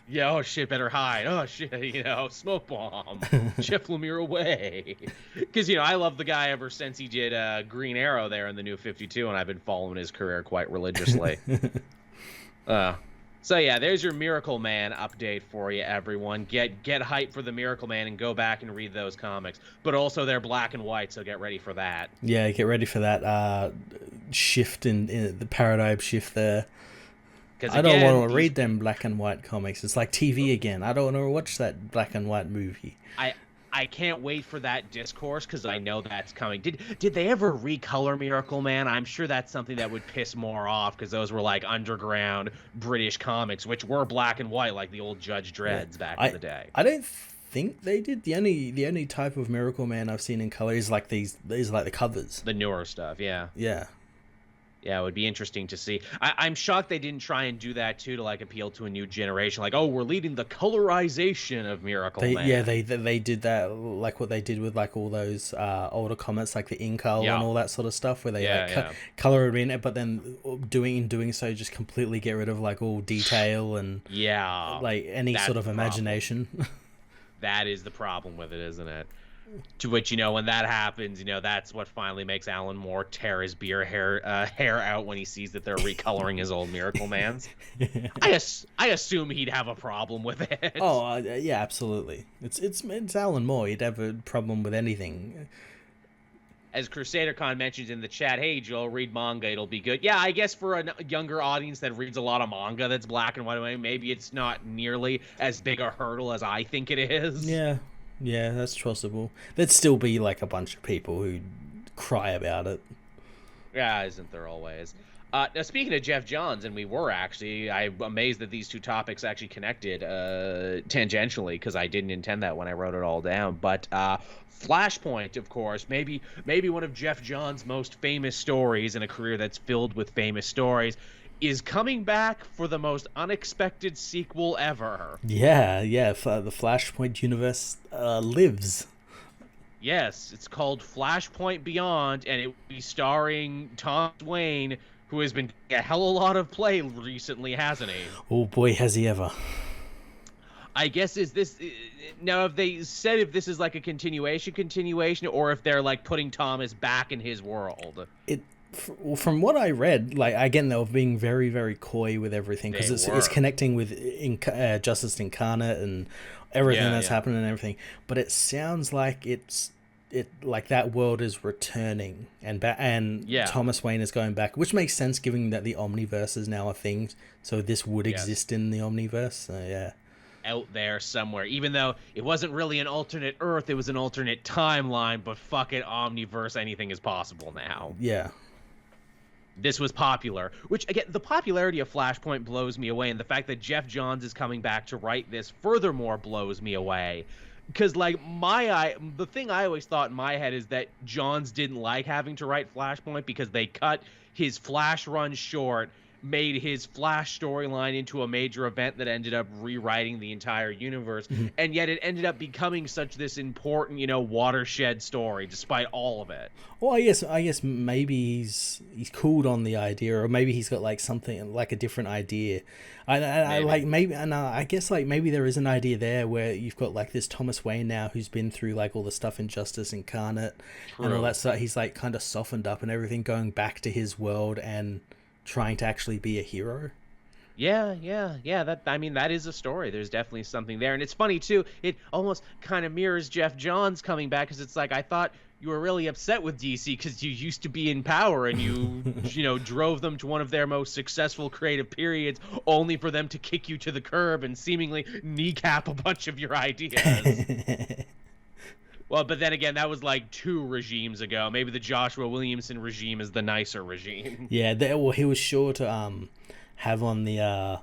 S1: Yeah, oh, shit, better hide. Oh, shit, smoke bomb. Jeff Lemire away. Because, I love the guy ever since he did Green Arrow there in the New 52, and I've been following his career quite religiously. So yeah, there's your Miracleman update for you, everyone. Get hyped for the Miracleman and go back and read those comics. But also they're black and white, so get ready for that.
S2: Yeah, get ready for that shift in the paradigm shift there. I don't want to read them black and white comics. It's like TV again. I don't want to watch that black and white movie.
S1: I can't wait for that discourse because I know that's coming. Did they ever recolor Miracleman? I'm sure that's something that would piss more off because those were like underground British comics, which were black and white, like the old Judge Dredd's back in the day.
S2: I don't think they did. The only type of Miracleman I've seen in color is like these like the covers.
S1: The newer stuff, yeah.
S2: Yeah.
S1: Yeah, it would be interesting to see. I'm shocked they didn't try and do that too to like appeal to a new generation. Like, oh, we're leading the colorization of Miracleman.
S2: They did that, like what they did with like all those older comics, like the Incal and all that sort of stuff, where they color it in, but then doing so just completely get rid of like all detail and like any sort of imagination.
S1: That is the problem with it, isn't it? To which, when that happens, that's what finally makes Alan Moore tear his hair out when he sees that they're recoloring his old Miraclemans. I assume he'd have a problem with it.
S2: Oh, yeah, absolutely. It's Alan Moore. He'd have a problem with anything.
S1: As CrusaderCon mentions in the chat, hey, Joel, read manga. It'll be good. Yeah, I guess for a younger audience that reads a lot of manga that's black and white, maybe it's not nearly as big a hurdle as I think it is.
S2: Yeah, that's trustable. There'd still be like a bunch of people who cry about it.
S1: Yeah, isn't there always? Now, speaking of Jeff Johns, and I'm amazed that these two topics actually connected tangentially, because I didn't intend that when I wrote it all down. But Flashpoint, of course, maybe one of Jeff Johns' most famous stories in a career that's filled with famous stories, is coming back for the most unexpected sequel ever.
S2: Yeah, the Flashpoint universe lives.
S1: Yes, it's called Flashpoint Beyond, and it will be starring Thomas Wayne, who has been getting a hell of a lot of play recently, hasn't he?
S2: Oh boy, has he ever.
S1: I guess now have they said if this is like a continuation, or if they're like putting Thomas back in his world?
S2: From what I read, like again, they were being very, very coy with everything because it's connecting with Justice Incarnate and everything that's happening and everything. But it sounds like it like that world is returning and Thomas Wayne is going back, which makes sense given that the Omniverse is now a thing. So this would exist in the Omniverse. So,
S1: out there somewhere, even though it wasn't really an alternate Earth, it was an alternate timeline. But fuck it, Omniverse, anything is possible now.
S2: Yeah.
S1: This was popular, which, again, the popularity of Flashpoint blows me away, and the fact that Jeff Johns is coming back to write this furthermore blows me away. Because, like, the thing I always thought in my head is that Johns didn't like having to write Flashpoint because they cut his Flash run short, made his Flash storyline into a major event that ended up rewriting the entire universe, and yet it ended up becoming such this important, watershed story, despite all of it.
S2: Well, I guess maybe he's cooled on the idea, or maybe he's got like something like a different idea. I guess like maybe there is an idea there where you've got like this Thomas Wayne now who's been through like all the stuff in Justice Incarnate and all that stuff. He's like kind of softened up and everything, going back to his world and trying to actually be a hero.
S1: Yeah. That is a story. There's definitely something there. And it's funny, too. It almost kind of mirrors Jeff Johns coming back, because it's like, I thought you were really upset with DC because you used to be in power and you, drove them to one of their most successful creative periods, only for them to kick you to the curb and seemingly kneecap a bunch of your ideas. Well, but then again, that was like 2 regimes ago. Maybe the Joshua Williamson regime is the nicer regime.
S2: Yeah, he was sure to have on the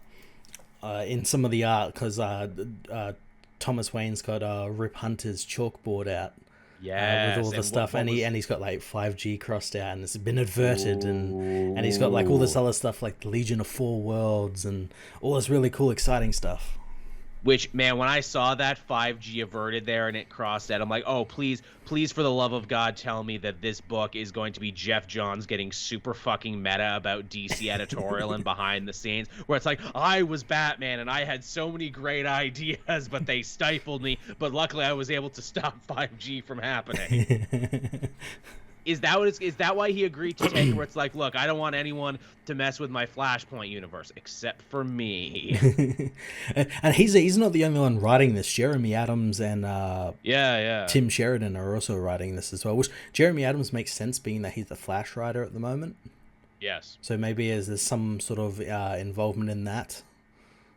S2: in some of the art, because Thomas Wayne's got Rip Hunter's chalkboard out.
S1: Yes,
S2: With all the stuff, and he's got like 5G crossed out, and it's been averted, and he's got like all this other stuff like the Legion of Four Worlds and all this really cool, exciting stuff.
S1: Which, man, when I saw that 5G averted there and it crossed out, I'm like, oh, please, for the love of God, tell me that this book is going to be Jeff Johns getting super fucking meta about DC editorial and behind the scenes, where it's like, I was Batman and I had so many great ideas, but they stifled me, but luckily I was able to stop 5G from happening. Is that why he agreed to take it, where it's like, look, I don't want anyone to mess with my Flashpoint universe except for me.
S2: And he's not the only one writing this. Jeremy Adams and Tim Sheridan are also writing this as well, which Jeremy Adams makes sense being that he's the Flash writer at the moment.
S1: Yes.
S2: So maybe there's some sort of involvement in that.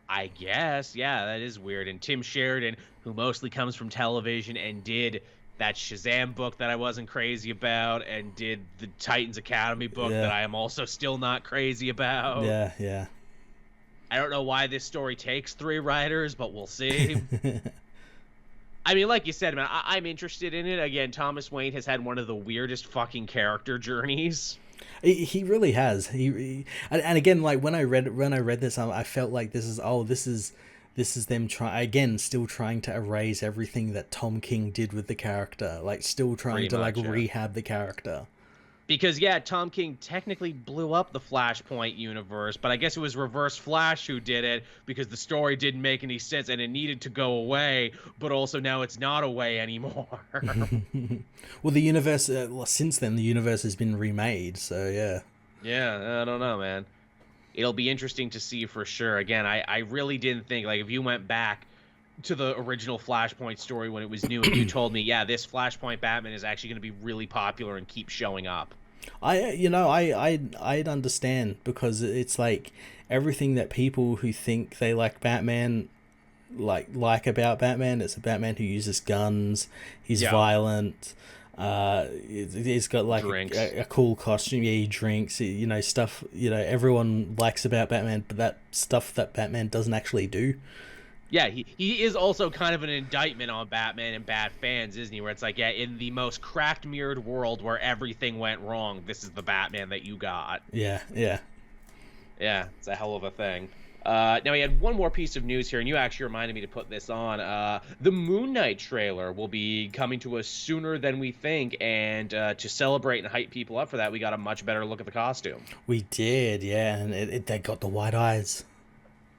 S1: I guess, yeah, that is weird. And Tim Sheridan, who mostly comes from television and did that Shazam book that I wasn't crazy about, and did the Titans Academy book that I am also still not crazy about.
S2: Yeah.
S1: I don't know why this story takes 3 writers, but we'll see. I mean, like you said, man, I'm interested in it. Again, Thomas Wayne has had one of the weirdest fucking character journeys.
S2: He really has. And again, like when I read this, I felt like this is them still trying to erase everything that Tom King did with the character, like still trying to rehab the character.
S1: Because Tom King technically blew up the Flashpoint universe, but I guess it was Reverse Flash who did it because the story didn't make any sense and it needed to go away, but also now it's not away anymore.
S2: Well, the universe since then the universe has been remade, so yeah.
S1: Yeah, I don't know, man. It'll be interesting to see for sure. Again, I really didn't think, like, if you went back to the original Flashpoint story when it was new and you told me, this Flashpoint Batman is actually going to be really popular and keep showing up.
S2: I'd understand, because it's like everything that people who think they like Batman like about Batman. It's a Batman who uses guns. He's violent. He's got like a cool costume. He drinks. Stuff. Everyone likes about Batman, but that stuff that Batman doesn't actually do.
S1: Yeah, he is also kind of an indictment on Batman and Bat fans, isn't he? Where it's like, in the most cracked, mirrored world where everything went wrong, this is the Batman that you got.
S2: Yeah.
S1: It's a hell of a thing. Now, we had one more piece of news here, and you actually reminded me to put this on. The Moon Knight trailer will be coming to us sooner than we think, and to celebrate and hype people up for that, we got a much better look at the costume.
S2: We did, yeah, and they got the white eyes.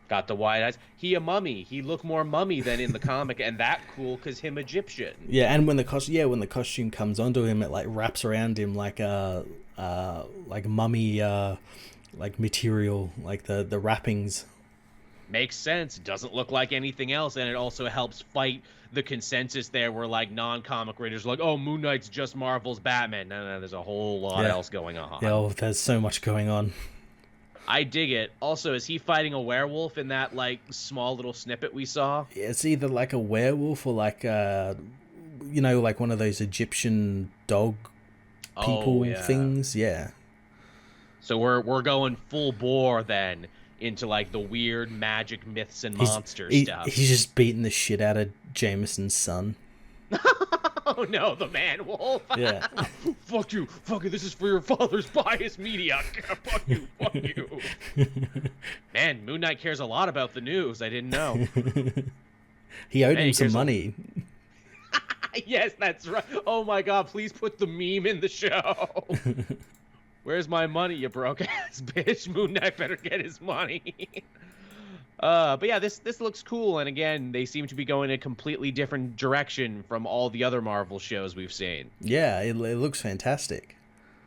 S1: Got the white eyes. He a mummy. He looked more mummy than in the comic, and that cool because him Egyptian. Yeah,
S2: and when the costume comes onto him, it like wraps around him like a mummy like material, like the wrappings.
S1: Makes sense. Doesn't look like anything else, and it also helps fight the consensus there where like non-comic readers are like, oh, Moon Knight's just Marvel's Batman. No, there's a whole lot else going on.
S2: Yeah, there's so much going on.
S1: I dig it. Also, is he fighting a werewolf in that like small little snippet we saw?
S2: Yeah, it's either like a werewolf or like like one of those Egyptian dog people things. Yeah.
S1: So we're going full bore then into like the weird magic myths and monster stuff.
S2: He's just beating the shit out of Jameson's son.
S1: Oh no, the man wolf.
S2: Yeah.
S1: Fuck you. This is for your father's biased media. Fuck you. Man, Moon Knight cares a lot about the news. I didn't know.
S2: He owed him some money.
S1: Yes, that's right. Oh my God, please put the meme in the show. Where's my money, you broke ass bitch? Moon Knight better get his money. But yeah, this looks cool, and again, they seem to be going a completely different direction from all the other Marvel shows we've seen.
S2: Yeah, it looks fantastic.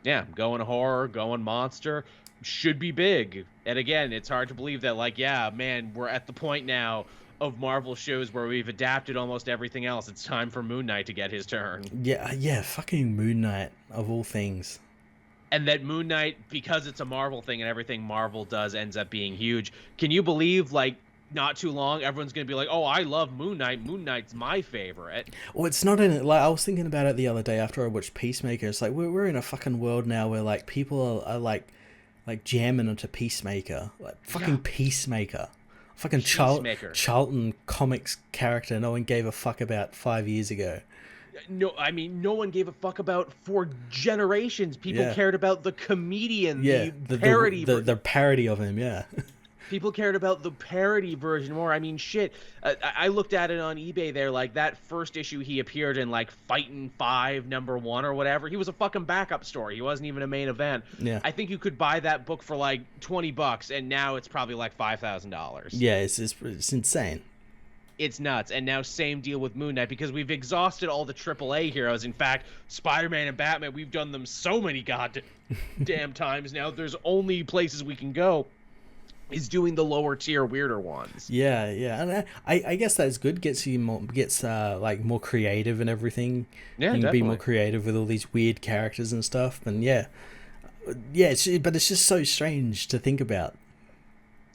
S1: Yeah, going horror, going monster, should be big. And again, it's hard to believe that, like, we're at the point now of Marvel shows where we've adapted almost everything else. It's time for Moon Knight to get his turn.
S2: Yeah, fucking Moon Knight, of all things.
S1: And that Moon Knight, because it's a Marvel thing and everything Marvel does ends up being huge. Can you believe, like, not too long, everyone's going to be like, oh, I love Moon Knight. Moon Knight's my favorite.
S2: Well, it's not in it. Like, I was thinking about it the other day after I watched Peacemaker. It's like, we're in a fucking world now where, like, people are like jamming onto Peacemaker. Like, fucking Peacemaker. Fucking
S1: Peacemaker.
S2: Charlton comics character no one gave a fuck about 5 years ago.
S1: No, I mean, no one gave a fuck about for generations. People cared about the comedian, the parody.
S2: The parody of him, yeah.
S1: People cared about the parody version more. I mean, shit. I looked at it on eBay there, like, that first issue he appeared in, like, Fightin' 5 #1 or whatever. He was a fucking backup story. He wasn't even a main event.
S2: Yeah.
S1: I think you could buy that book for, like, $20, and now it's probably, like, $5,000.
S2: Yeah, it's insane.
S1: It's nuts. And now same deal with Moon Knight, because we've exhausted all the AAA heroes. In fact, Spider-Man and Batman, we've done them so many goddamn times now. There's only places we can go is doing the lower tier, weirder ones.
S2: Yeah, and I guess that's good. Gets like more creative and everything.
S1: Yeah,
S2: you can
S1: definitely
S2: be more creative with all these weird characters and stuff. And yeah, but it's just so strange to think about.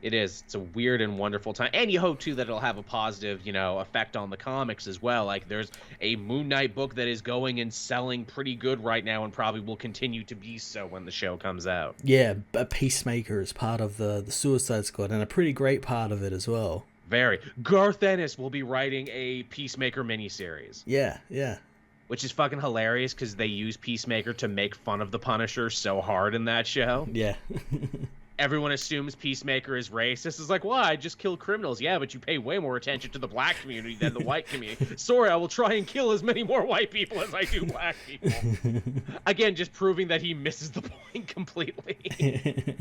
S1: It is. It's a weird and wonderful time. And you hope, too, that it'll have a positive, effect on the comics as well. Like, there's a Moon Knight book that is going and selling pretty good right now and probably will continue to be so when the show comes out.
S2: Yeah, a Peacemaker is part of the Suicide Squad, and a pretty great part of it as well.
S1: Very. Garth Ennis will be writing a Peacemaker miniseries.
S2: Yeah.
S1: Which is fucking hilarious, because they use Peacemaker to make fun of the Punisher so hard in that show.
S2: Yeah.
S1: Everyone assumes Peacemaker is racist. It's like, well, I just kill criminals. Yeah, but you pay way more attention to the black community than the white community. Sorry, I will try and kill as many more white people as I do black people. Again, just proving that he misses the point completely.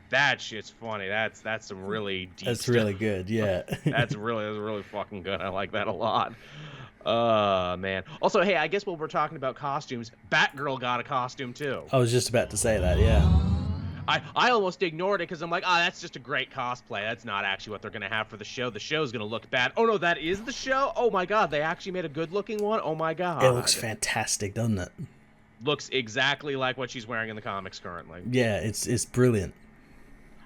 S1: That shit's funny. That's some really deep
S2: That's
S1: stuff.
S2: really good, yeah.
S1: That's really fucking good. I like that a lot. Man. Also, hey, I guess while we're talking about costumes, Batgirl got a costume too.
S2: I was just about to say that, yeah.
S1: I almost ignored it because I'm like, that's just a great cosplay. That's not actually what they're going to have for the show. The show's going to look bad. Oh, no, that is the show? Oh, my God. They actually made a good-looking one? Oh, my God.
S2: It looks fantastic, doesn't it?
S1: Looks exactly like what she's wearing in the comics currently.
S2: Yeah, it's brilliant.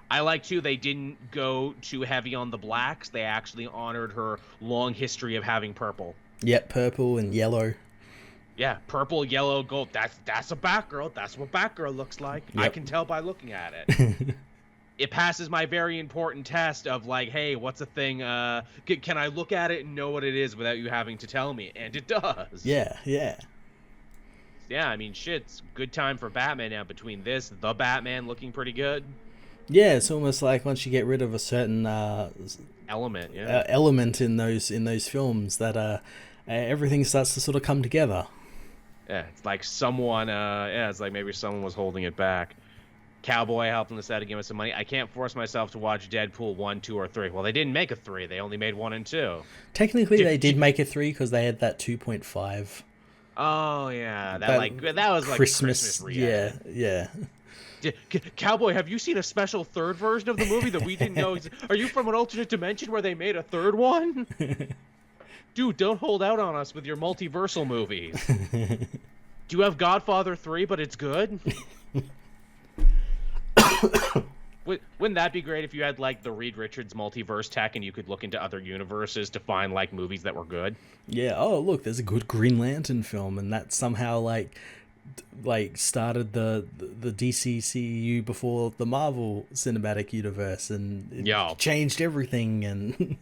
S1: I like, too, they didn't go too heavy on the blacks. They actually honored her long history of having purple.
S2: Yep, purple and yellow.
S1: Yeah, purple, yellow, gold. That's a Batgirl. That's what Batgirl looks like. Yep. I can tell by looking at it. It passes my very important test of, like, hey, what's a thing? Can I look at it and know what it is without you having to tell me? And it does.
S2: Yeah.
S1: Yeah, I mean, shit, it's a good time for Batman now. Between this, the Batman looking pretty good.
S2: Yeah, it's almost like once you get rid of a certain
S1: element
S2: in those films, that everything starts to sort of come together.
S1: Yeah, it's like someone, it's like maybe someone was holding it back. Cowboy helping us out to give us some money. I can't force myself to watch Deadpool 1, 2, or 3. Well, they didn't make a 3. They only made 1 and 2.
S2: Technically, they did make a 3 because they had that 2.5.
S1: Oh, yeah. That was like Christmas reaction.
S2: Yeah.
S1: Cowboy, have you seen a special third version of the movie that we didn't know? Are you from an alternate dimension where they made a third one? Dude, don't hold out on us with your multiversal movies. Do you have Godfather 3, but it's good? Wouldn't that be great if you had, like, the Reed Richards multiverse tech and you could look into other universes to find, like, movies that were good?
S2: Yeah, oh, look, there's a good Green Lantern film, and that somehow, like started the DCCU before the Marvel Cinematic Universe, and it changed everything, and...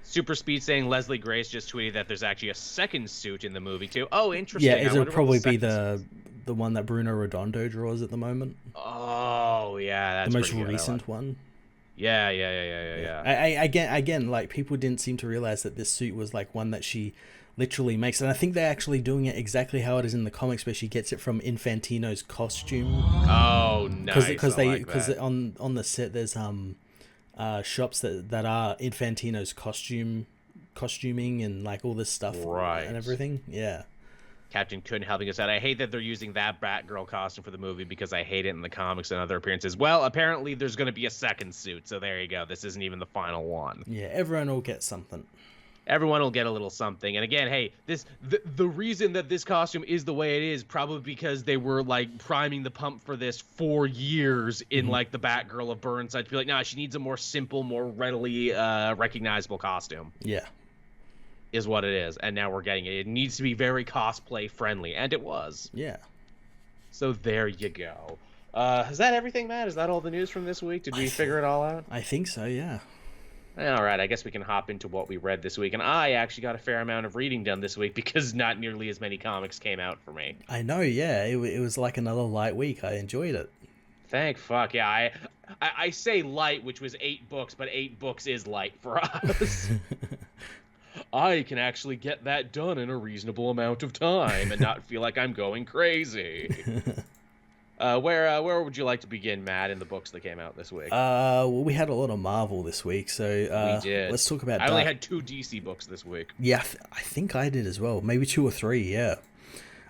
S1: Super Speed saying Leslie Grace just tweeted that there's actually a second suit in the movie too. Oh, interesting.
S2: Yeah, it'll probably be the one that Bruno Redondo draws at the moment.
S1: Oh, yeah, that's
S2: the most recent one.
S1: Yeah.
S2: Again, like, people didn't seem to realize that this suit was like one that she literally makes, and I think they're actually doing it exactly how it is in the comics, where she gets it from Infantino's costume.
S1: Oh, nice.
S2: Because on the set there's shops that are Infantino's costuming and like all this stuff,
S1: right,
S2: and everything. Yeah.
S1: Captain Kun helping us out. I hate that they're using that Batgirl costume for the movie because I hate it in the comics and other appearances. Well, apparently there's going to be a second suit, so there you go. This isn't even the final one.
S2: Yeah, everyone will get something.
S1: Everyone will get a little something. And again, hey, the reason that this costume is the way it is probably because they were like priming the pump for this for years in like the Batgirl of Burnside to be like, nah, she needs a more simple, more readily recognizable costume.
S2: Yeah.
S1: Is what it is. And now we're getting it. It needs to be very cosplay friendly. And it was.
S2: Yeah.
S1: So there you go. Is that everything, Matt? Is that all the news from this week? Did we figure it all out?
S2: I think so, yeah.
S1: All right, I guess we can hop into what we read this week. And I actually got a fair amount of reading done this week because not nearly as many comics came out for me.
S2: I know, yeah. It was like another light week. I enjoyed it.
S1: Thank fuck, yeah. I say light, which was 8 books, but 8 books is light for us. I can actually get that done in a reasonable amount of time and not feel like I'm going crazy. Where would you like to begin, Matt, in the books that came out this week?
S2: Well, we had a lot of Marvel this week, so
S1: we did.
S2: Let's talk about.
S1: I only had 2 DC books this week.
S2: Yeah, I think I did as well. Maybe 2 or 3. Yeah.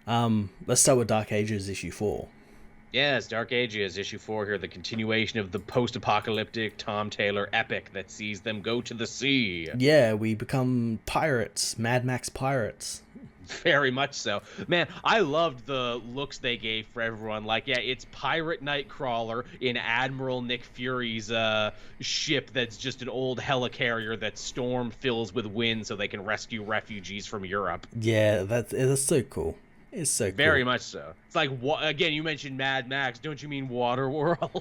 S2: Let's start with Dark Ages issue 4.
S1: Yes, Dark Ages issue 4 here, the continuation of the post-apocalyptic Tom Taylor epic that sees them go to the sea.
S2: Yeah, we become pirates, Mad Max pirates.
S1: Very much so. Man, I loved the looks they gave for everyone. Like, yeah, it's Pirate Nightcrawler in Admiral Nick Fury's ship that's just an old helicarrier that Storm fills with wind so they can rescue refugees from Europe.
S2: Yeah, that's so cool. It's so cool.
S1: Very much so. It's like, again, you mentioned Mad Max. Don't you mean Waterworld?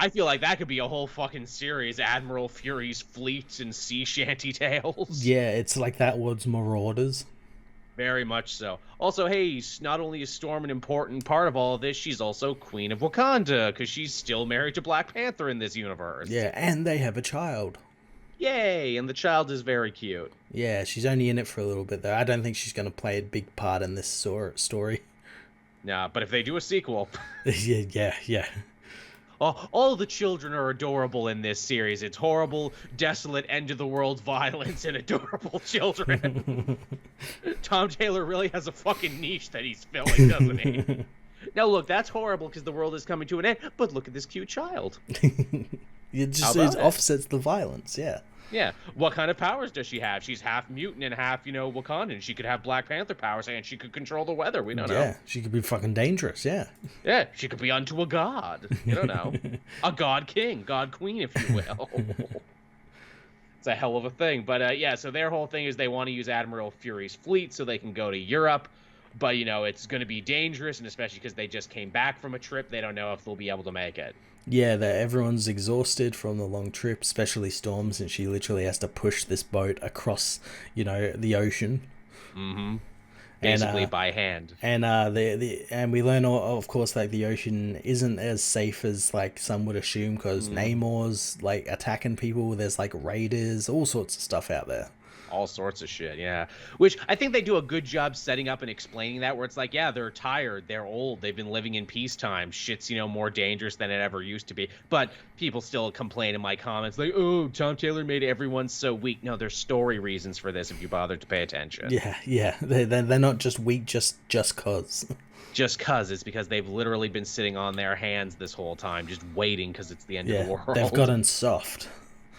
S1: I feel like that could be a whole fucking series, Admiral Fury's fleets and sea shanty tales.
S2: Yeah, it's like that was Marauders.
S1: Very much so. Also, hey, not only is Storm an important part of all of this, she's also Queen of Wakanda, because she's still married to Black Panther in this universe.
S2: Yeah, and they have a child.
S1: Yay, and the child is very cute.
S2: Yeah, she's only in it for a little bit, though. I don't think she's going to play a big part in this story.
S1: Nah, but if they do a sequel...
S2: yeah.
S1: All the children are adorable in this series. It's horrible, desolate, end-of-the-world violence and adorable children. Tom Taylor really has a fucking niche that he's filling, doesn't he? Now, look, that's horrible because the world is coming to an end, but look at this cute child.
S2: It offsets the violence, yeah.
S1: Yeah. What kind of powers does she have? She's half mutant and half, Wakandan. She could have Black Panther powers and she could control the weather. We don't know.
S2: Yeah, she could be fucking dangerous, yeah.
S1: Yeah, she could be unto a god. You don't know. A god king, god queen, if you will. It's a hell of a thing. But, yeah, so their whole thing is they want to use Admiral Fury's fleet so they can go to Europe. But, it's going to be dangerous, and especially because they just came back from a trip, they don't know if they'll be able to make it.
S2: Yeah, everyone's exhausted from the long trip, especially Storm, since she literally has to push this boat across, the ocean.
S1: Mm-hmm. Basically by hand.
S2: And and we learn, of course, like the ocean isn't as safe as like some would assume, because Namor's like attacking people. There's like raiders, all sorts of stuff out there.
S1: All sorts of shit, yeah. Which I think they do a good job setting up and explaining that, where it's like, yeah, they're tired, they're old, they've been living in peacetime. Shit's, more dangerous than it ever used to be. But people still complain in my comments, like, oh, Tom Taylor made everyone so weak. No, there's story reasons for this if you bother to pay attention.
S2: Yeah. They're not just weak just cause.
S1: Just cause. It's because they've literally been sitting on their hands this whole time, just waiting because it's the end of the world.
S2: They've gotten soft.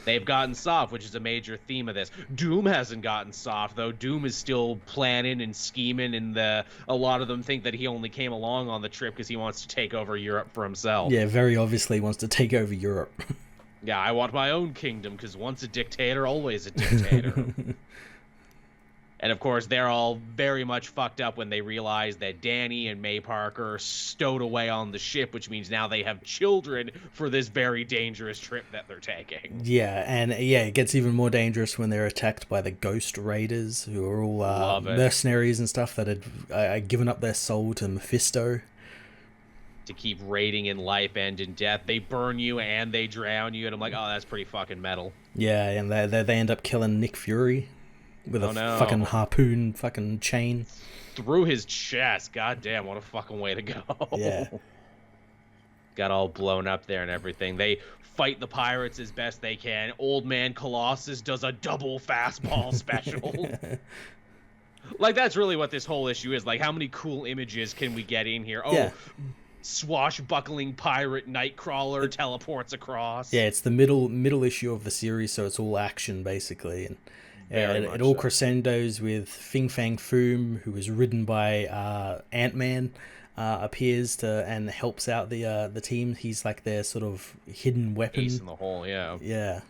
S1: They've gotten soft, which is a major theme of this. Doom hasn't gotten soft, though. Doom is still planning and scheming, and a lot of them think that he only came along on the trip because he wants to take over Europe for himself.
S2: Yeah, very obviously wants to take over Europe.
S1: Yeah, I want my own kingdom, because once a dictator, always a dictator. And, of course, they're all very much fucked up when they realize that Danny and May Parker stowed away on the ship, which means now they have children for this very dangerous trip that they're taking.
S2: Yeah, and it gets even more dangerous when they're attacked by the Ghost Raiders, who are all mercenaries and stuff that had given up their soul to Mephisto.
S1: To keep raiding in life and in death. They burn you and they drown you, and I'm like, oh, that's pretty fucking metal. Yeah,
S2: and they end up killing Nick Fury. With fucking harpoon fucking chain.
S1: Through his chest. God damn, what a fucking way to go.
S2: Yeah.
S1: Got all blown up there and everything. They fight the pirates as best they can. Old Man Colossus does a double fastball special. Like, that's really what this whole issue is. Like, how many cool images can we get in here? Oh, yeah. Swashbuckling pirate Nightcrawler teleports across.
S2: Yeah, it's the middle issue of the series, so it's all action, basically. And it all crescendos with Fin Fang Foom, who is ridden by Ant-Man, appears and helps out the team. He's like their sort of hidden weapon.
S1: Ace in the hole, yeah.
S2: Yeah.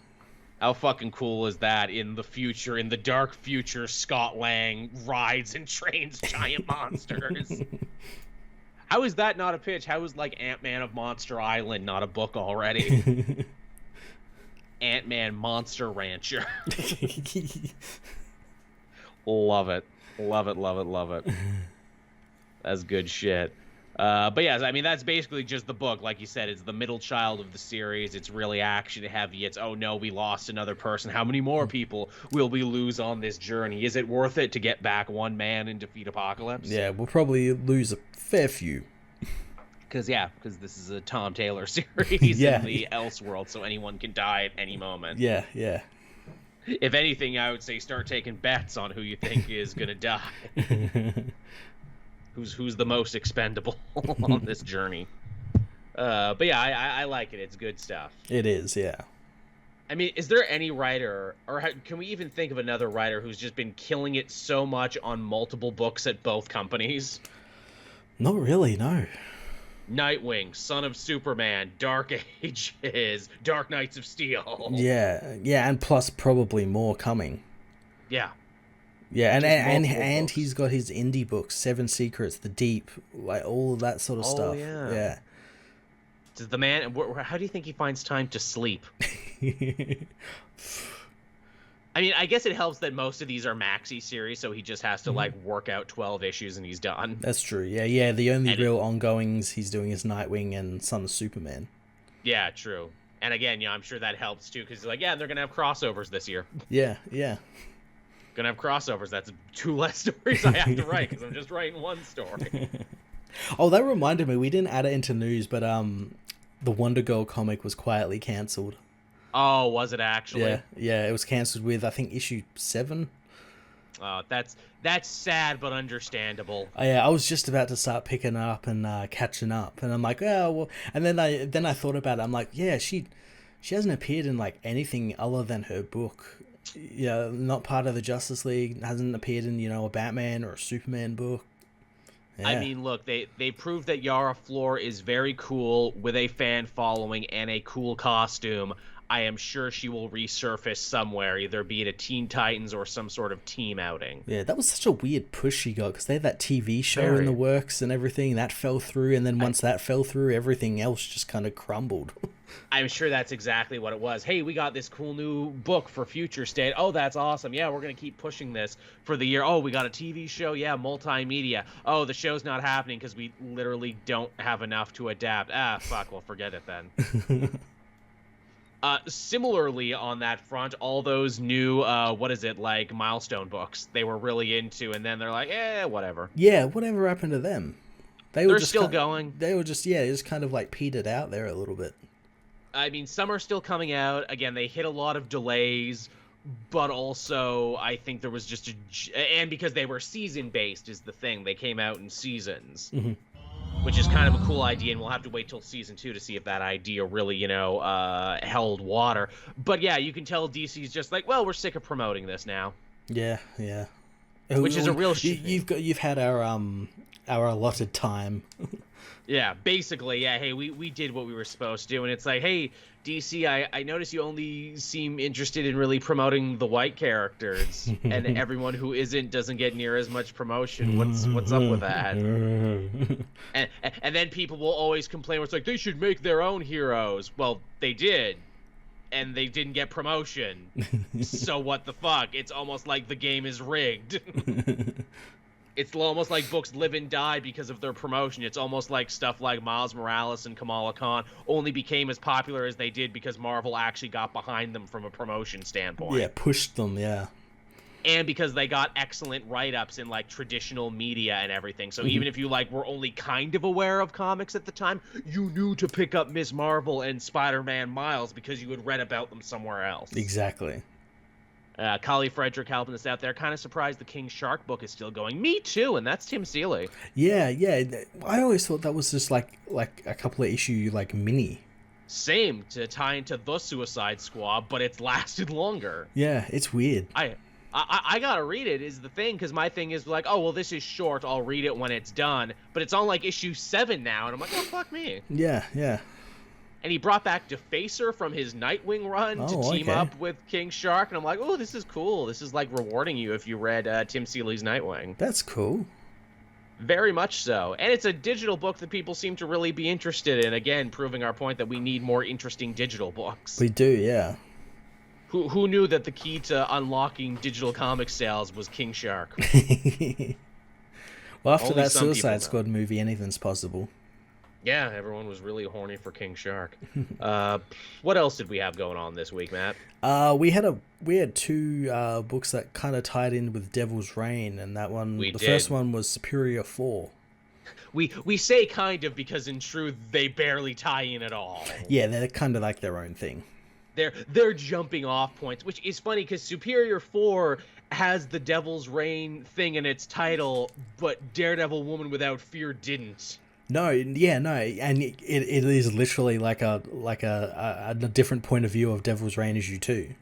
S1: How fucking cool is that? In the future, in the dark future, Scott Lang rides and trains giant monsters. How is that not a pitch? How is, like, Ant-Man of Monster Island not a book already? Ant-Man Monster Rancher. Love it. Love it, love it, love it. That's good shit. But yeah, I mean, that's basically just the book. Like you said, it's the middle child of the series. It's really action heavy. It's, oh no, we lost another person. How many more people will we lose on this journey? Is it worth it to get back one man and defeat Apocalypse?
S2: Yeah, we'll probably lose a fair few.
S1: Because this is a Tom Taylor series in the Elseworld, so anyone can die at any moment.
S2: Yeah, yeah.
S1: If anything, I would say start taking bets on who you think is going to die. Who's the most expendable on this journey. But yeah, I like it. It's good stuff.
S2: It is, yeah.
S1: I mean, is there any writer, or can we even think of another writer who's just been killing it so much on multiple books at both companies?
S2: Not really, no.
S1: Nightwing, Son of Superman, Dark Ages, Dark Knights of Steel.
S2: Yeah, and plus probably more coming.
S1: Yeah.
S2: Yeah, and he's got his indie books, Seven Secrets, The Deep, like all of that sort of stuff. Yeah.
S1: Does the man? How do you think he finds time to sleep? I mean, I guess it helps that most of these are maxi series, so he just has to like work out 12 issues and he's done.
S2: That's true. Yeah. The only real ongoings he's doing is Nightwing and Son of Superman.
S1: Yeah, true. And again, I'm sure that helps too, because he's like, they're gonna have crossovers this year.
S2: Yeah.
S1: Gonna have crossovers. That's 2 less stories I have to write because I'm just writing one story.
S2: Oh, that reminded me. We didn't add it into news, but the Wonder Girl comic was quietly cancelled.
S1: Oh, was it actually?
S2: Yeah. It was cancelled with, I think, issue 7.
S1: Oh, that's sad but understandable.
S2: Oh, yeah, I was just about to start picking up and catching up, and I'm like, oh well. And then I thought about it. I'm like, yeah, she hasn't appeared in like anything other than her book. Yeah, not part of the Justice League. Hasn't appeared in a Batman or a Superman book. Yeah.
S1: I mean, look, they proved that Yara Flor is very cool with a fan following and a cool costume. I am sure she will resurface somewhere, either be it a Teen Titans or some sort of team outing.
S2: Yeah, that was such a weird push she got, because they had that TV show in the works and everything. That fell through, and then once that fell through, everything else just kind of crumbled.
S1: I'm sure that's exactly what it was. Hey, we got this cool new book for Future State. Oh, that's awesome. Yeah, we're going to keep pushing this for the year. Oh, we got a TV show. Yeah, multimedia. Oh, the show's not happening because we literally don't have enough to adapt. Fuck, well, forget it then. Similarly, on that front, all those new, Milestone books they were really into, and then they're like, whatever.
S2: Yeah, whatever happened to them?
S1: They're still going.
S2: They were just kind of like petered out there a little bit.
S1: I mean, some are still coming out. Again, they hit a lot of delays, but also I think there was just and because they were season-based is the thing. They came out in seasons. Mm-hmm. Which is kind of a cool idea, and we'll have to wait till season 2 to see if that idea really, held water. But yeah, you can tell DC's just like, well, we're sick of promoting this now.
S2: Yeah.
S1: Which is a real
S2: you've had our allotted time.
S1: Yeah, basically, yeah. Hey, we did what we were supposed to do, and it's like, hey, DC, I notice you only seem interested in really promoting the white characters, and everyone who isn't doesn't get near as much promotion. What's up with that? And then people will always complain. Where it's like they should make their own heroes. Well, they did, and they didn't get promotion. So what the fuck? It's almost like the game is rigged. It's almost like books live and die because of their promotion. It's almost like stuff like Miles Morales and Kamala Khan only became as popular as they did because Marvel actually got behind them from a promotion standpoint.
S2: Yeah, pushed them, yeah.
S1: And because they got excellent write-ups in, traditional media and everything. So even if you, were only kind of aware of comics at the time, you knew to pick up Ms. Marvel and Spider-Man Miles because you had read about them somewhere else.
S2: Exactly.
S1: Kali Frederick helping us out there. Kind of surprised the King Shark book is still going. Me too, and that's Tim Seeley.
S2: Yeah. I always thought that was just like a couple of issue mini.
S1: Same, to tie into the Suicide Squad, but it's lasted longer.
S2: Yeah, it's weird.
S1: I gotta read it is the thing, because my thing is like, oh well, this is short. I'll read it when it's done. But it's on issue 7 now, and I'm like, oh fuck me.
S2: Yeah.
S1: And he brought back Defacer from his Nightwing run to team up with King Shark. And I'm like, oh, this is cool. This is rewarding you if you read Tim Seeley's Nightwing.
S2: That's cool.
S1: Very much so. And it's a digital book that people seem to really be interested in. Again, proving our point that we need more interesting digital books.
S2: We do, yeah.
S1: Who knew that the key to unlocking digital comic sales was King Shark?
S2: Well, after
S1: Only
S2: that
S1: some people
S2: Suicide
S1: know.
S2: Squad movie, anything's possible.
S1: Yeah, everyone was really horny for King Shark. What else did we have going on this week, Matt?
S2: We had two books that kind of tied in with Devil's Reign, and that one,
S1: We
S2: the
S1: did.
S2: first one was Superior 4.
S1: We say kind of because in truth they barely tie in at all.
S2: Yeah, they're kind of like their own thing.
S1: They're jumping off points, which is funny because Superior 4 has the Devil's Reign thing in its title, but Daredevil Woman Without Fear didn't.
S2: No, yeah, no, and it is literally like a different point of view of Devil's Reign issue 2.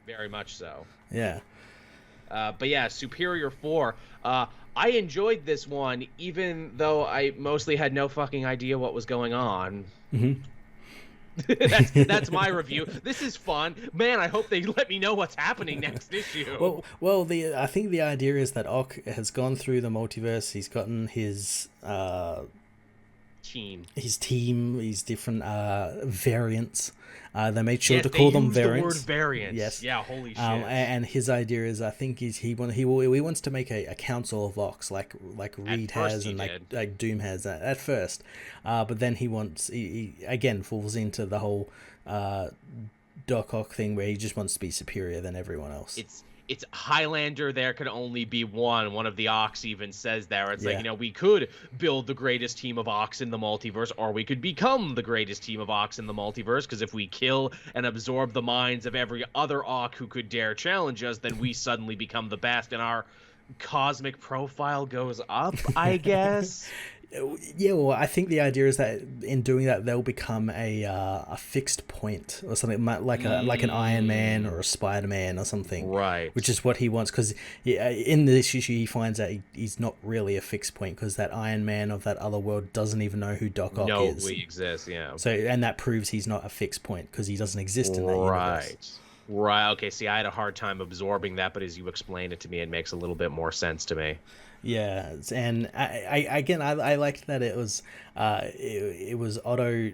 S1: Very much so.
S2: Yeah.
S1: But yeah, Superior 4. I enjoyed this one, even though I mostly had no fucking idea what was going on.
S2: Mm-hmm.
S1: That's my review. This is fun, man. I hope they let me know what's happening next issue.
S2: Well, I think the idea is that Ock has gone through the multiverse. He's gotten his
S1: team,
S2: his different variants. They made sure to
S1: they
S2: call them
S1: used
S2: variants.
S1: The word variants.
S2: Yes.
S1: Yeah. Holy shit.
S2: And his idea is, I think, he wants to make a council of Ocks like Reed has and like Doom has at first, but then he again falls into the whole Doc Ock thing where he just wants to be superior than everyone else.
S1: It's Highlander, there can only be one. One of the Ox even says there. It's like, we could build the greatest team of Ox in the multiverse, or we could become the greatest team of Ox in the multiverse, because if we kill and absorb the minds of every other Ock who could dare challenge us, then we suddenly become the best, and our cosmic profile goes up, I guess.
S2: Yeah, well, I think the idea is that in doing that, they'll become a fixed point or something like an Iron Man or a Spider-Man or something.
S1: Right.
S2: Which is what he wants, because in this issue he finds out he's not really a fixed point, because that Iron Man of that other world doesn't even know who Doc Ock is.
S1: No, we exist, yeah.
S2: So, and that proves he's not a fixed point, because he doesn't exist in that universe.
S1: Right. Okay, see, I had a hard time absorbing that, but as you explain it to me, it makes a little bit more sense to me.
S2: Yeah, and I liked that it was Otto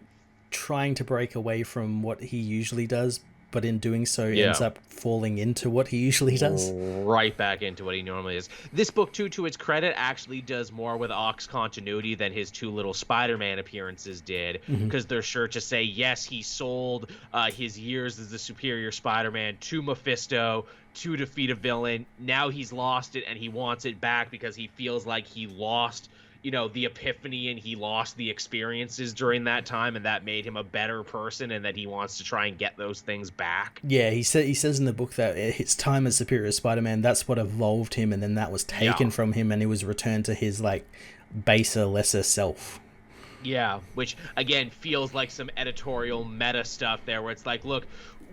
S2: trying to break away from what he usually does, but in doing so ends up falling into what he usually does.
S1: Right back into what he normally is. This book, too, to its credit, actually does more with Ock's continuity than his two little Spider-Man appearances did, because they're sure to say, yes, he sold his years as the superior Spider-Man to Mephisto to defeat a villain. Now he's lost it, and he wants it back because he feels like he lost the epiphany, and he lost the experiences during that time, and that made him a better person, and that he wants to try and get those things back.
S2: Yeah, he says in the book that his time as Superior Spider-Man, that's what evolved him, and then that was taken from him, and he was returned to his baser, lesser self.
S1: Yeah, which again feels like some editorial meta stuff there, where it's like, look,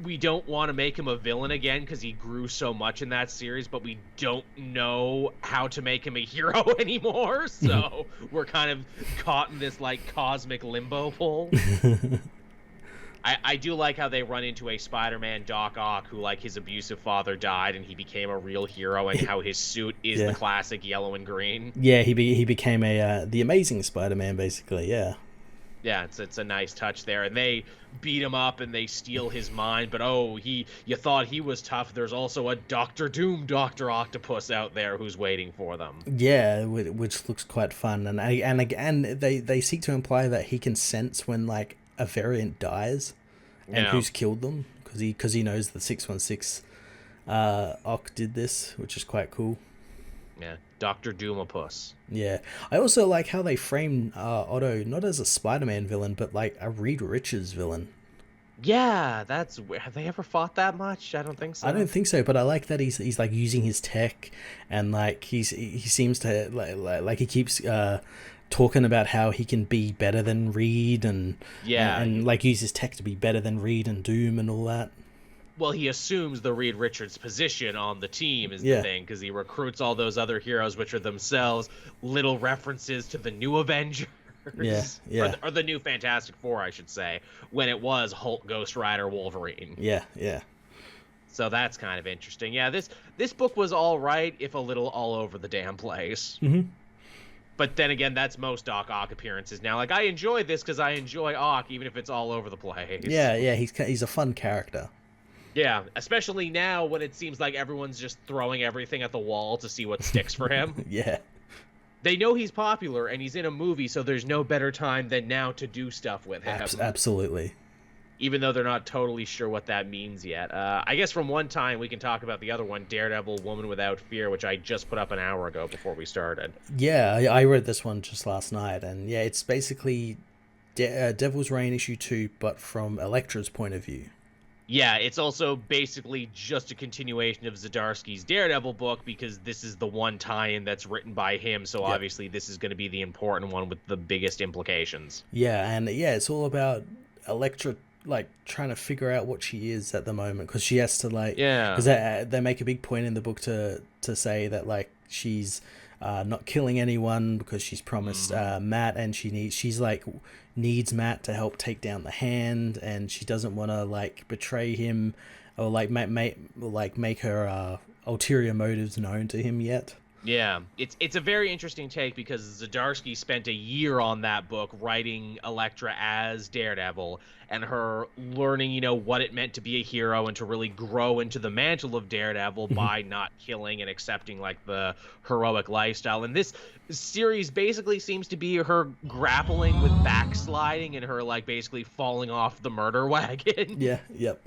S1: we don't want to make him a villain again because he grew so much in that series, but we don't know how to make him a hero anymore, so we're kind of caught in this cosmic limbo hole. I do like how they run into a Spider-Man Doc Ock who, his abusive father died and he became a real hero, and how his suit is the classic yellow and green.
S2: Yeah, he became the Amazing Spider-Man, basically.
S1: Yeah, it's a nice touch there, and they beat him up and they steal his mind, but you thought he was tough. There's also a Doctor Doom, Dr. Octopus out there who's waiting for them. Yeah,
S2: which looks quite fun, and they seek to imply that he can sense when a variant dies and who's killed them, because he knows the 616 Ock did this, which is quite cool.
S1: Yeah, Dr. Doomopus.
S2: Yeah, I also like how they frame Otto not as a Spider-Man villain, but a Reed Richards villain.
S1: Yeah, have they ever fought that much? I don't think so.
S2: I don't think so, but I like that he's using his tech, and he seems to he keeps talking about how he can be better than Reed, and use his tech to be better than Reed and Doom and all that.
S1: Well, he assumes the Reed Richards position on the team is the thing, because he recruits all those other heroes, which are themselves little references to the new Avengers.
S2: Yeah.
S1: Or the new Fantastic Four, I should say, when it was Hulk, Ghost Rider, Wolverine.
S2: Yeah.
S1: So that's kind of interesting. Yeah, this book was all right, if a little all over the damn place.
S2: Mm-hmm.
S1: But then again, that's most Doc Ock appearances now. I enjoy this because I enjoy Ock, even if it's all over the place.
S2: Yeah, he's a fun character.
S1: Yeah, especially now when it seems like everyone's just throwing everything at the wall to see what sticks for him.
S2: Yeah.
S1: They know he's popular and he's in a movie, so there's no better time than now to do stuff with him.
S2: Absolutely.
S1: Even though they're not totally sure what that means yet. I guess from one time we can talk about the other one, Daredevil, Woman Without Fear, which I just put up an hour ago before we started.
S2: Yeah, I read this one just last night, and yeah, it's basically Devil's Reign issue 2, but from Elektra's point of view.
S1: Yeah, it's also basically just a continuation of Zdarsky's Daredevil book, because this is the one tie-in that's written by him, so
S2: Yep.
S1: obviously this is going to be the important one with the biggest implications.
S2: Yeah, and yeah, it's all about Elektra like trying to figure out what she is at the moment, because she has to like, because they make a big point in the book to say that like she's not killing anyone because she's promised Matt, and she's like needs Matt to help take down the Hand, and she doesn't want to like betray him or like make her ulterior motives known to him yet.
S1: Yeah, it's a very interesting take, because Zdarsky spent a year on that book writing Elektra as Daredevil, and her learning, you know, what it meant to be a hero and to really grow into the mantle of Daredevil by not killing and accepting like the heroic lifestyle. And this series basically seems to be her grappling with backsliding and her like basically falling off the murder wagon.
S2: Yeah, yep.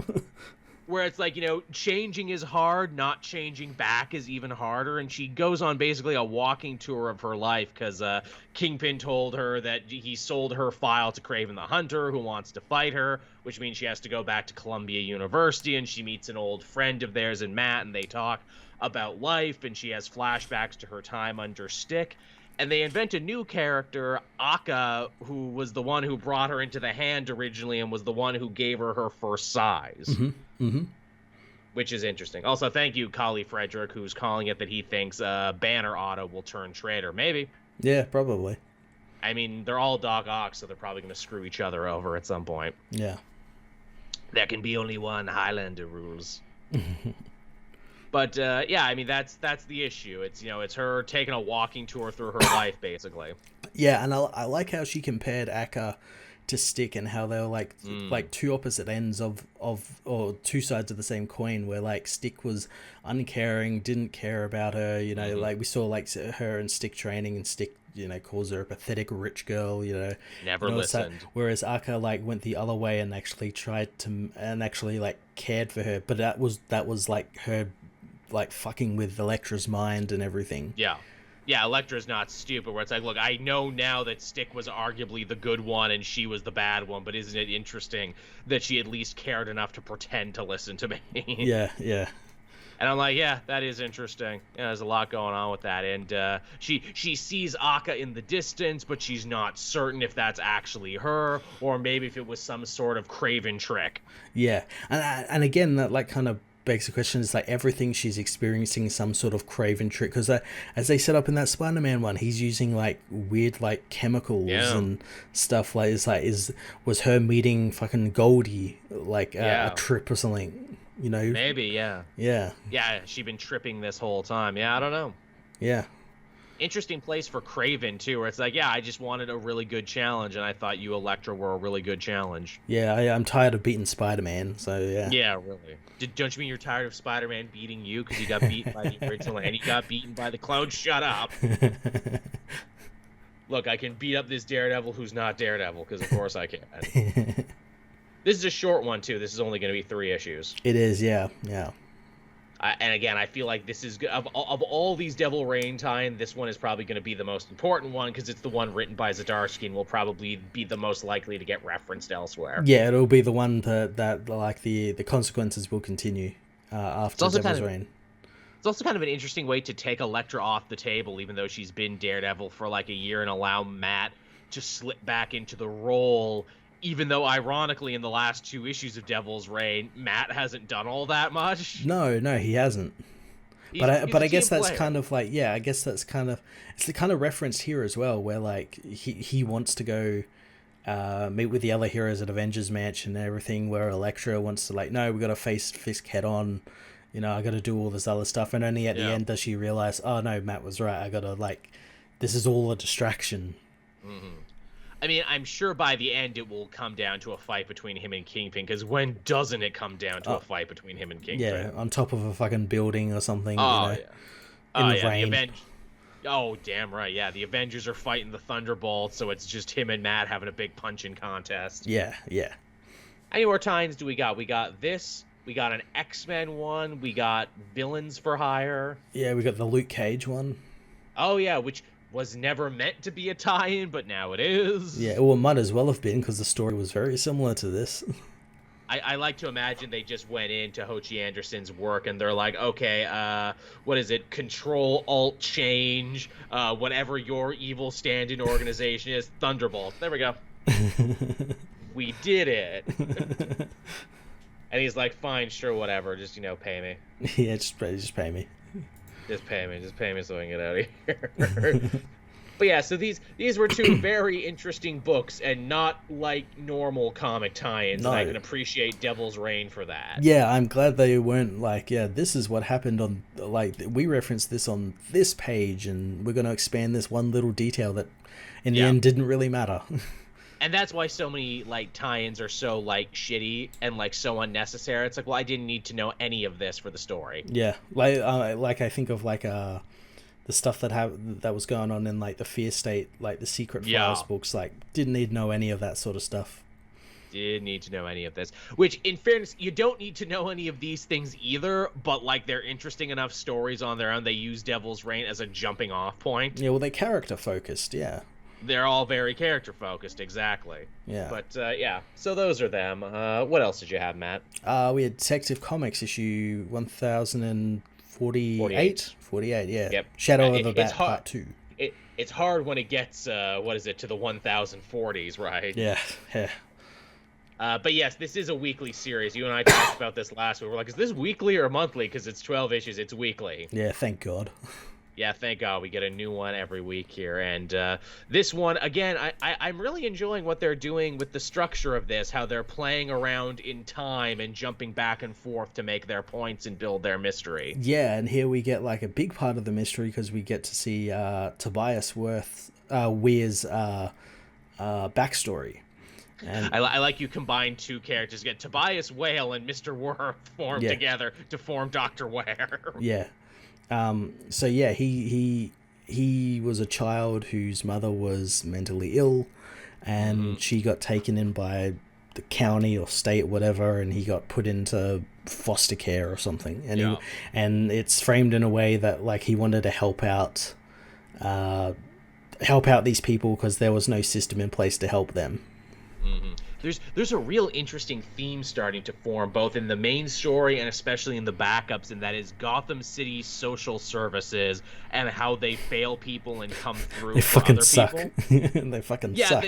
S1: Where it's like, you know, changing is hard, not changing back is even harder. And she goes on basically a walking tour of her life, because Kingpin told her that he sold her file to Kraven the Hunter, who wants to fight her, which means she has to go back to Columbia University, and she meets an old friend of theirs in Matt, and they talk about life, and she has flashbacks to her time under Stick. And they invent a new character, Akka, who was the one who brought her into the Hand originally and was the one who gave her her first size. Which is interesting. Also, thank you, Kali Frederick, who's calling it that he thinks Banner Auto will turn traitor. Maybe.
S2: Yeah, probably.
S1: I mean, they're all Doc Ock, so they're probably going to screw each other over at some point.
S2: Yeah.
S1: There can be only one, Highlander rules. But yeah, I mean that's the issue. It's, you know, it's her taking a walking tour through her life, basically.
S2: Yeah, and I like how she compared Akka to Stick, and how they were like two opposite ends of or two sides of the same coin, where like Stick was uncaring, didn't care about her, you know, like we saw like her and Stick training, and Stick, you know, calls her a pathetic rich girl, you know.
S1: Never listened.
S2: Whereas Akka like went the other way and actually tried to, and actually like cared for her, but that was like her like fucking with Elektra's mind and everything.
S1: Yeah, Elektra's not stupid, where it's like, look, I know now that Stick was arguably the good one and she was the bad one, but isn't it interesting that she at least cared enough to pretend to listen to me?
S2: Yeah.
S1: And I'm like, yeah, that is interesting. Yeah, there's a lot going on with that. And she sees Akka in the distance, but she's not certain if that's actually her, or maybe if it was some sort of Kraven trick.
S2: Yeah, and again, that like kind of begs the question, is like everything she's experiencing some sort of Kraven trick, because as they set up in that Spider-Man one, he's using like weird like chemicals and stuff, like was her meeting fucking Goldie like a trip or something, you know?
S1: Maybe. Yeah, she'd been tripping this whole time. I don't know. Interesting place for Kraven too, where it's like, yeah, I just wanted a really good challenge, and I thought you, Elektra, were a really good challenge.
S2: Yeah, I'm tired of beating Spider-Man, so yeah.
S1: Yeah, really. Don't you mean you're tired of Spider-Man beating you because he got beaten by the original and he got beaten by the clone? Shut up. Look, I can beat up this Daredevil who's not Daredevil, because of course I can. This is a short one too. This is only going to be 3 issues.
S2: It is, yeah.
S1: And again, I feel like this is, of all these Devil Reign tie-in, this one is probably going to be the most important one, because it's the one written by Zdarsky and will probably be the most likely to get referenced elsewhere.
S2: Yeah, it'll be the one that like the consequences will continue after Devil's Reign.
S1: It's also kind of an interesting way to take Elektra off the table, even though she's been Daredevil for like a year, and allow Matt to slip back into the role. Even though, ironically, in the last 2 issues of Devil's Reign, Matt hasn't done all that much.
S2: No, he hasn't. But I guess that's kind of like, yeah, I guess that's kind of, it's the kind of referenced here as well, where like he wants to go meet with the other heroes at Avengers Mansion and everything, where Elektra wants to like, no, we got to face Fisk head on, you know, I got to do all this other stuff, and only at the end does she realize, oh no, Matt was right, I got to like, this is all a distraction.
S1: I mean, I'm sure by the end it will come down to a fight between him and Kingpin, because when doesn't it come down to a fight between him and Kingpin?
S2: Yeah, on top of a fucking building or something,
S1: Oh,
S2: you know,
S1: yeah.
S2: in
S1: Oh,
S2: the
S1: yeah,
S2: rain.
S1: Oh, damn right, yeah. The Avengers are fighting the Thunderbolts, so it's just him and Matt having a big punching contest.
S2: Yeah, yeah.
S1: How many more times do we got? We got this, we got an X-Men one, we got Villains for Hire.
S2: Yeah, we got the Luke Cage one.
S1: Oh, yeah, which was never meant to be a tie-in, but now it is.
S2: Yeah, well, it might as well have been, because the story was very similar to this.
S1: I like to imagine they just went into Ho Chi Anderson's work and they're like, okay, what is it? Control, Alt, Change, whatever your evil stand-in organization is, Thunderbolt. There we go. We did it. And he's like, fine, sure, whatever. Just, pay me.
S2: Yeah, just pay me.
S1: Just pay me so I can get out of here. But yeah, so these were two very interesting books, and not like normal comic tie-ins. No. And I can appreciate Devil's Reign for that.
S2: Yeah, I'm glad they weren't like, yeah, this is what happened on, like, we referenced this on this page, and we're going to expand this one little detail that in the end didn't really matter.
S1: And that's why so many, like, tie-ins are so, like, shitty and, like, so unnecessary. It's like, well, I didn't need to know any of this for the story.
S2: Yeah, like I think of, like, the stuff that was going on in, like, the Fear State, like the Secret Files books, like, didn't need to know any of that sort of stuff.
S1: Didn't need to know any of this. Which, in fairness, you don't need to know any of these things either, but, like, they're interesting enough stories on their own. They use Devil's Reign as a jumping off point.
S2: Yeah, well, they're character focused, yeah.
S1: They're all very character focused, exactly.
S2: Yeah.
S1: But, yeah, so those are them. What it's did you have, Matt?
S2: We had Detective Comics issue 1048. 48, yeah.
S1: Yep.
S2: Shadow of the Bat Part 2.
S1: It's hard when it gets, to the 1040s, right?
S2: Yeah, yeah.
S1: But yes, this is a weekly series. You and I talked about this last week. We're like, is this weekly or monthly? Because it's 12 issues. It's weekly.
S2: Yeah, thank God.
S1: Yeah, thank God we get a new one every week here. And this one, again, I'm really enjoying what they're doing with the structure of this, how they're playing around in time and jumping back and forth to make their points and build their mystery.
S2: Yeah, and here we get, like, a big part of the mystery because we get to see Tobias Weir's backstory. And
S1: I like you combine two characters. You get Tobias Whale and Mr. Worth formed together to form Dr. Ware.
S2: Yeah. So yeah, he was a child whose mother was mentally ill, and she got taken in by the county or state, whatever, and he got put into foster care or something. And and it's framed in a way that, like, he wanted to help out these people because there was no system in place to help them.
S1: Mm-hmm. There's a real interesting theme starting to form both in the main story and especially in the backups, and that is Gotham City social services and how they fail people and come through
S2: they
S1: for
S2: fucking
S1: other
S2: suck.
S1: people.
S2: They fucking suck.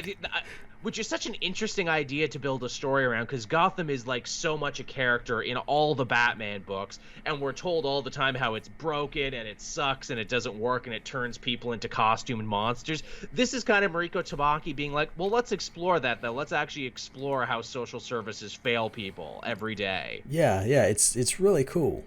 S1: Which is such an interesting idea to build a story around, because Gotham is, like, so much a character in all the Batman books, and we're told all the time how it's broken and it sucks and it doesn't work and it turns people into costume and monsters. This is kind of Mariko Tamaki being like, well, let's explore that, though. Let's actually explore how social services fail people every day.
S2: Yeah, it's really cool.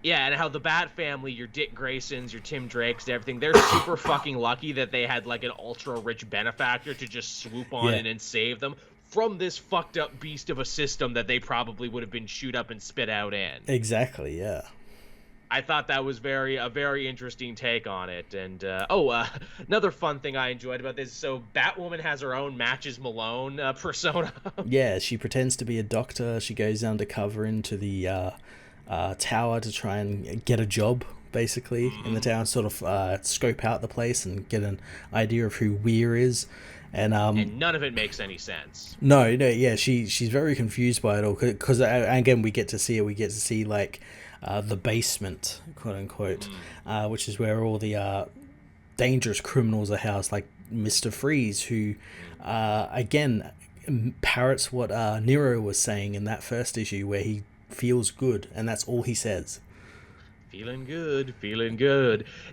S1: Yeah, and how the Bat family, your Dick Graysons, your Tim Drakes, everything, they're super fucking lucky that they had, like, an ultra-rich benefactor to just swoop on in and save them from this fucked-up beast of a system that they probably would have been chewed up and spit out in.
S2: Exactly, yeah.
S1: I thought that was a very interesting take on it. And, another fun thing I enjoyed about this, so Batwoman has her own Matches Malone persona. Yeah,
S2: she pretends to be a doctor. She goes undercover into the tower to try and get a job, basically, in the town, sort of scope out the place and get an idea of who Weir is. And
S1: none of it makes any sense.
S2: No, yeah, she's very confused by it all, because again, we get to see like the basement, quote unquote, which is where all the dangerous criminals are housed, like Mr. Freeze, who again parrots what Nero was saying in that first issue, where he feels good, and that's all he says.
S1: Feeling good.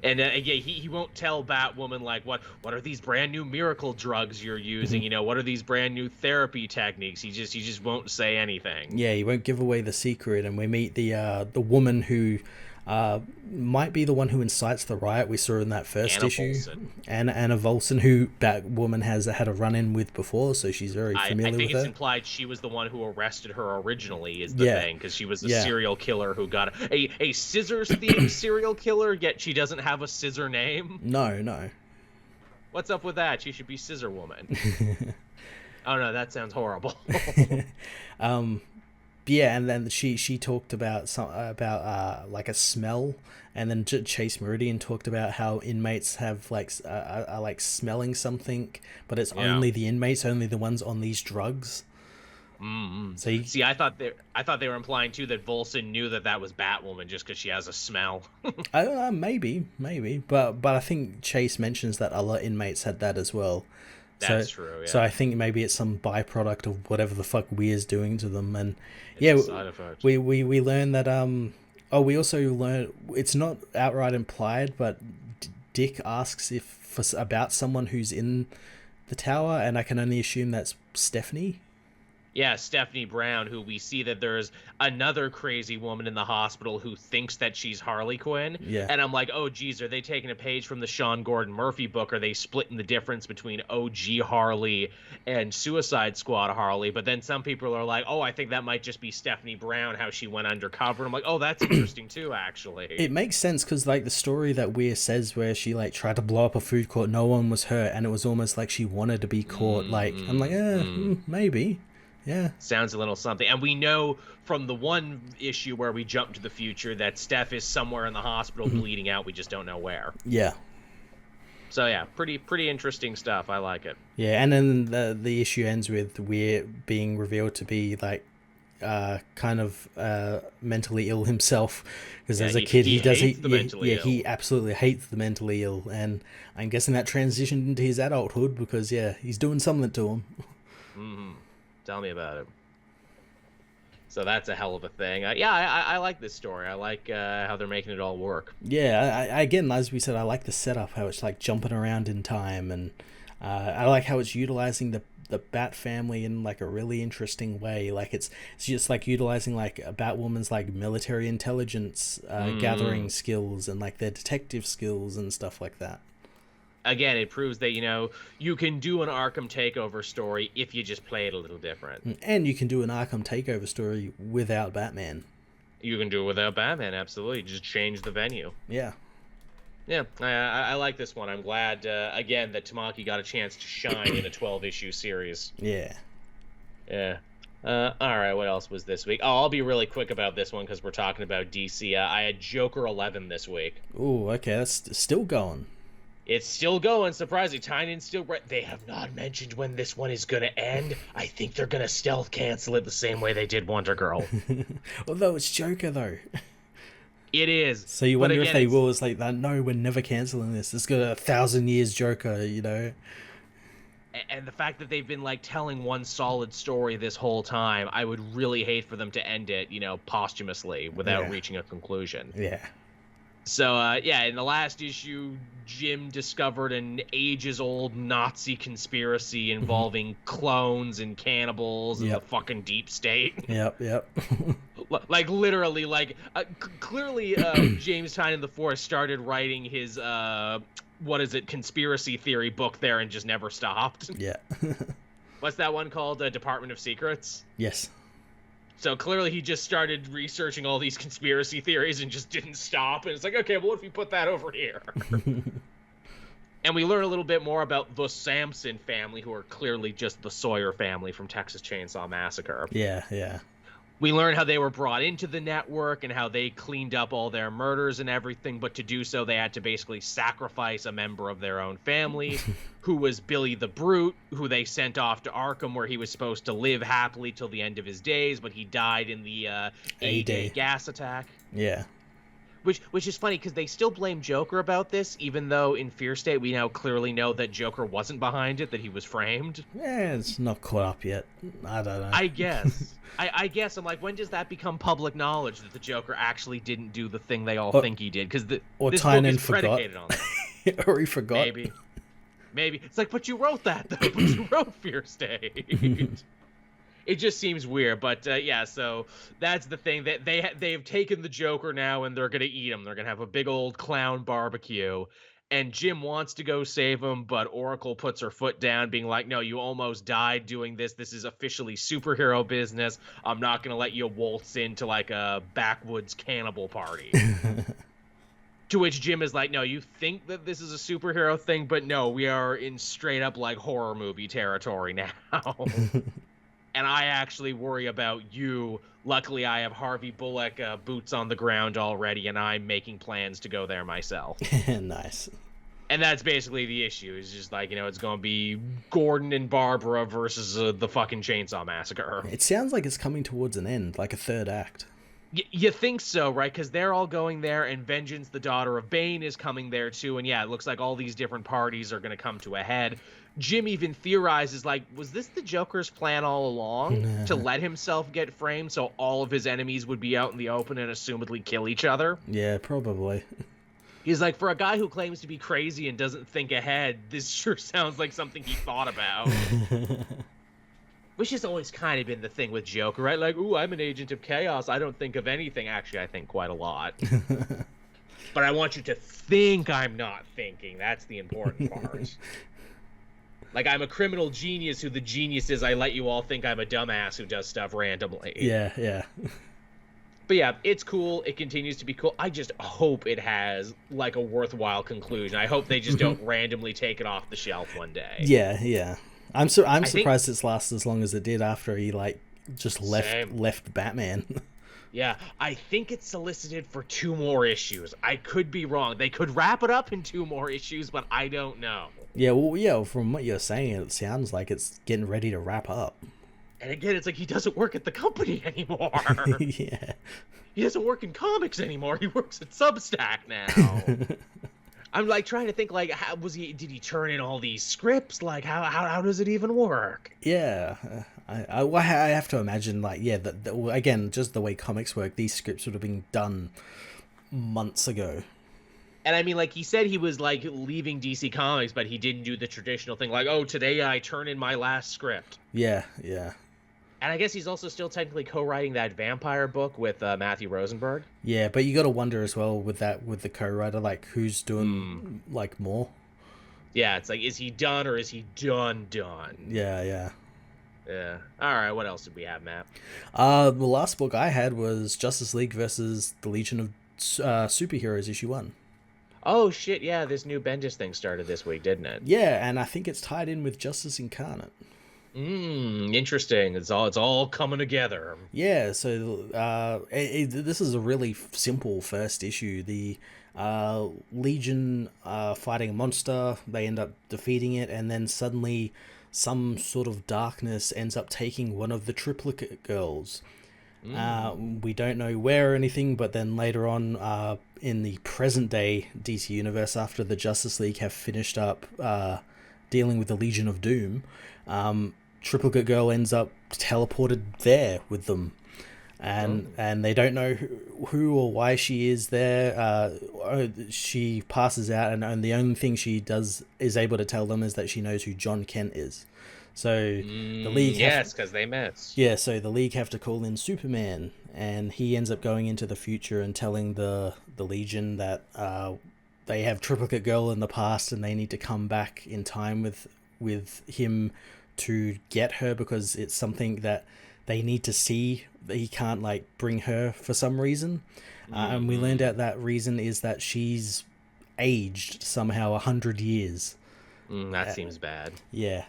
S1: And he won't tell Batwoman, like, what are these brand new miracle drugs you're using? You know, what are these brand new therapy techniques? He just won't say anything.
S2: Yeah, he won't give away the secret. And we meet the woman who might be the one who incites the riot we saw in that first
S1: Anna
S2: issue.
S1: Volson.
S2: Anna Volson, who Batwoman has had a run-in with before, so she's very familiar with her.
S1: I think it's implied she was the one who arrested her originally, is the thing, because she was a serial killer who got a scissors-themed serial killer, yet she doesn't have a scissor name.
S2: No.
S1: What's up with that? She should be Scissor Woman. Oh no, that sounds horrible.
S2: Yeah, and then she talked about like a smell, and then Chase Meridian talked about how inmates have are like smelling something, but it's only the inmates, only the ones on these drugs.
S1: Mm-hmm. So I thought they were implying too that Volson knew that was Batwoman just because she has a smell.
S2: I don't know, maybe, but I think Chase mentions that other inmates had that as well.
S1: That's true. Yeah.
S2: So I think maybe it's some byproduct of whatever the fuck Weir's doing to them, and
S1: side effect.
S2: we learned that we also learned it's not outright implied, but Dick asks about someone who's in the tower, and I can only assume that's Stephanie.
S1: Yeah, Stephanie Brown, who we see that there's another crazy woman in the hospital who thinks that she's Harley Quinn.
S2: Yeah.
S1: And I'm like, oh, geez, are they taking a page from the Sean Gordon Murphy book? Are they splitting the difference between OG Harley and Suicide Squad Harley? But then some people are like, oh, I think that might just be Stephanie Brown, how she went undercover. I'm like, oh, that's interesting too, actually.
S2: It makes sense because like the story that Weir says where she like tried to blow up a food court, no one was hurt, and it was almost like she wanted to be caught. I'm like, maybe. Yeah.
S1: Sounds a little something. And we know from the one issue where we jump to the future that Steph is somewhere in the hospital bleeding out. We just don't know where.
S2: Yeah.
S1: So yeah, pretty interesting stuff. I like it.
S2: Yeah, and then the issue ends with Weir being revealed to be like kind of mentally ill himself, because as a kid he absolutely hates the mentally ill, and I'm guessing that transitioned into his adulthood because he's doing something to him.
S1: Mm-hmm. Tell me about it. So that's a hell of a thing. I like this story. I like how they're making it all work.
S2: Yeah, I again, as we said, I like the setup, how it's like jumping around in time, and I like how it's utilizing the Bat family in like a really interesting way. Like it's just like utilizing like a Batwoman's like military intelligence gathering skills and like their detective skills and stuff like that.
S1: Again, it proves that, you can do an Arkham Takeover story if you just play it a little different.
S2: And you can do an Arkham Takeover story without Batman.
S1: You can do it without Batman, absolutely. Just change the venue.
S2: Yeah.
S1: Yeah, I like this one. I'm glad, again, that Tamaki got a chance to shine in a 12-issue series.
S2: Yeah.
S1: Yeah. All right, what else was this week? Oh, I'll be really quick about this one because we're talking about DC. I had Joker 11 this week.
S2: Ooh, okay, that's still going.
S1: It's still going, surprisingly. Tynion's still right. They have not mentioned when this one is going to end. I think they're going to stealth cancel it the same way they did Wonder Girl.
S2: Although it's Joker, though.
S1: It is.
S2: So you wonder if they will. It's like, no, we're never canceling this. It's got 1,000 years Joker, And
S1: the fact that they've been, like, telling one solid story this whole time, I would really hate for them to end it, posthumously without reaching a conclusion.
S2: Yeah.
S1: So, in the last issue, Jim discovered an ages-old Nazi conspiracy involving clones and cannibals and the fucking deep state.
S2: Yep.
S1: Like, literally, clearly, James Tynion IV started writing his, conspiracy theory book there and just never stopped.
S2: Yeah.
S1: What's that one called? Department of Secrets?
S2: Yes.
S1: So clearly he just started researching all these conspiracy theories and just didn't stop. And it's like, okay, well, what if we put that over here? And we learn a little bit more about the Sampson family, who are clearly just the Sawyer family from Texas Chainsaw Massacre.
S2: Yeah.
S1: We learn how they were brought into the network and how they cleaned up all their murders and everything, but to do so, they had to basically sacrifice a member of their own family, who was Billy the Brute, who they sent off to Arkham, where he was supposed to live happily till the end of his days, but he died in the A-Day gas attack.
S2: Yeah.
S1: Which is funny, because they still blame Joker about this, even though in Fear State we now clearly know that Joker wasn't behind it, that he was framed.
S2: Yeah, it's not caught up yet. I don't know.
S1: I guess. I guess. I'm like, when does that become public knowledge that the Joker actually didn't do the thing they all think he did? Because this book is predicated on that.
S2: Or he forgot.
S1: Maybe. It's like, but you wrote that, though. But you wrote Fear State. It just seems weird, but yeah. So that's the thing that they've taken the Joker now, and they're gonna eat him. They're gonna have a big old clown barbecue, and Jim wants to go save him, but Oracle puts her foot down, being like, "No, you almost died doing this. This is officially superhero business. I'm not gonna let you waltz into like a backwoods cannibal party." To which Jim is like, "No, you think that this is a superhero thing, but no, we are in straight up like horror movie territory now." And I actually worry about you. Luckily, I have Harvey Bullock boots on the ground already, and I'm making plans to go there myself.
S2: Nice.
S1: And that's basically the issue. It's just like, it's going to be Gordon and Barbara versus the fucking Chainsaw Massacre.
S2: It sounds like it's coming towards an end, like a third act.
S1: You think so, right? Because they're all going there, and Vengeance, the daughter of Bane, is coming there too. And yeah, it looks like all these different parties are going to come to a head. Jim even theorizes, like, was this the Joker's plan all along? To let himself get framed so all of his enemies would be out in the open and assumedly kill each other?
S2: Yeah, probably.
S1: He's like, for a guy who claims to be crazy and doesn't think ahead, this sure sounds like something he thought about. Which has always kind of been the thing with Joker, right? Like, ooh, I'm an agent of chaos. I don't think of anything. Actually, I think quite a lot. But I want you to think I'm not thinking. That's the important part. Like, I'm a criminal genius who the genius is I let you all think I'm a dumbass who does stuff randomly.
S2: Yeah.
S1: But yeah, it's cool. It continues to be cool. I just hope it has, like, a worthwhile conclusion. I hope they just don't randomly take it off the shelf one day.
S2: Yeah. I'm surprised it's lasted as long as it did after he, like, just left Batman.
S1: Yeah, I think it's solicited for 2 more issues. I could be wrong. They could wrap it up in 2 more issues, but I don't know.
S2: Yeah, from what you're saying, it sounds like it's getting ready to wrap up.
S1: And again, it's like he doesn't work at the company anymore.
S2: Yeah.
S1: He doesn't work in comics anymore. He works at Substack now. I'm like trying to think, like, how did he turn in all these scripts? Like, how does it even work?
S2: Yeah, I have to imagine, like, yeah, again, just the way comics work, these scripts would have been done months ago.
S1: And I mean, like, he said he was, like, leaving DC Comics, but he didn't do the traditional thing, like, oh, today I turn in my last script.
S2: Yeah.
S1: And I guess he's also still technically co-writing that vampire book with Matthew Rosenberg.
S2: Yeah, but you got to wonder as well with the co-writer, like, who's doing like more.
S1: Yeah, it's like, is he done or is he done?
S2: Yeah.
S1: All right, what else did we have, Matt?
S2: The last book I had was Justice League versus the Legion of Superheroes issue 1.
S1: Oh shit! Yeah, this new Bendis thing started this week, didn't it?
S2: Yeah, and I think it's tied in with Justice Incarnate.
S1: Interesting. It's all coming together.
S2: Yeah, so this is a really simple first issue. The Legion fighting a monster, they end up defeating it, and then suddenly some sort of darkness ends up taking one of the triplicate girls. We don't know where or anything, but then later on in the present day DC universe, after the Justice League have finished up dealing with the Legion of Doom, Triplicate Girl ends up teleported there with them, and they don't know who or why she is there. She passes out, and the only thing she does is able to tell them is that she knows who John Kent is. So the League,
S1: because they met.
S2: Yeah, so the League have to call in Superman, and he ends up going into the future and telling the Legion that they have Triplicate Girl in the past, and they need to come back in time with him to get her, because it's something that they need to see. He can't, like, bring her for some reason. And we learned out that reason is that she's aged somehow 100 years.
S1: That seems bad.
S2: Yeah.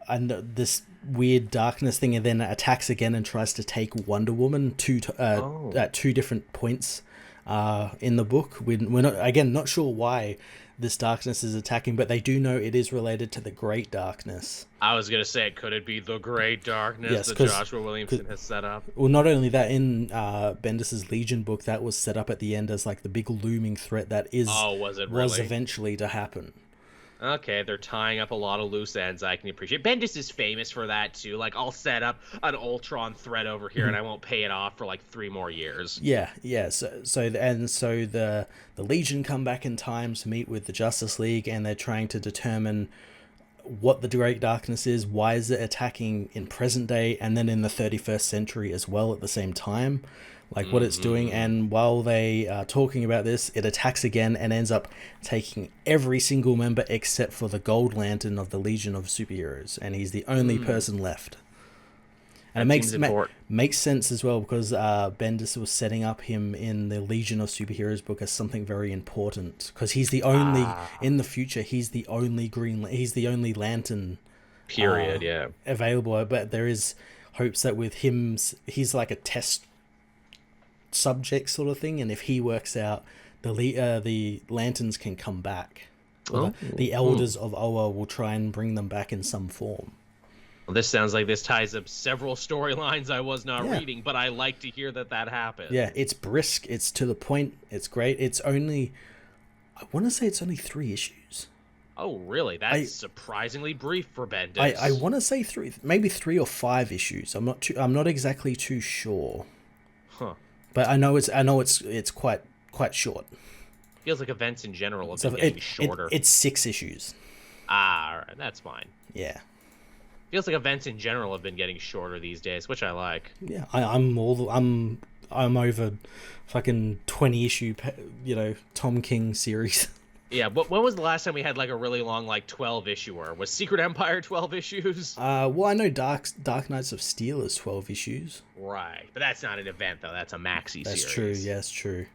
S2: And this weird darkness thing, and then attacks again and tries to take Wonder Woman at 2 different points in the book. We're not sure why this darkness is attacking, but they do know it is related to the Great Darkness.
S1: I was going to say, could it be the Great Darkness that Joshua Williamson has set up?
S2: Well, not only that, in Bendis' Legion book, that was set up at the end as, like, the big looming threat that was eventually to happen.
S1: Okay, they're tying up a lot of loose ends. I can appreciate. Bendis is famous for that too. Like, I'll set up an Ultron thread over here, and I won't pay it off for like 3 more years.
S2: Yeah. So the Legion come back in time to meet with the Justice League, and they're trying to determine what the Great Darkness is, why is it attacking in present day and then in the 31st century as well at the same time, like what it's doing. And while they are talking about this, it attacks again and ends up taking every single member except for the Gold Lantern of the Legion of Superheroes, and he's the only person left. And it makes sense as well, because Bendis was setting up him in the Legion of Superheroes book as something very important, because he's the only in the future. He's the only he's the only Lantern.
S1: Period.
S2: Available, but there is hopes that with him, he's like a test subject sort of thing, and if he works out, the Lanterns can come back. The Elders of Oa will try and bring them back in some form.
S1: Well, this sounds like this ties up several storylines I was not reading, but I like to hear that happens.
S2: Yeah, it's brisk, it's to the point, it's great. It's only, I want to say it's only 3 issues.
S1: Oh, really? That's surprisingly brief for Bendis.
S2: I want to say 3, maybe 3 or 5 issues. I'm not exactly too sure.
S1: Huh.
S2: But I know it's quite short.
S1: Feels like events in general have been getting shorter.
S2: It's 6 issues.
S1: All right, that's fine.
S2: Yeah.
S1: Feels like events in general have been getting shorter these days, which I like.
S2: Yeah, I'm over fucking 20 issue, Tom King series.
S1: Yeah, but when was the last time we had like a really long, like 12 issuer? Was Secret Empire 12 issues?
S2: Well, I know Dark Knights of Steel is 12 issues.
S1: Right, but that's not an event though. That's a maxi series.
S2: That's true. Yeah, that's true.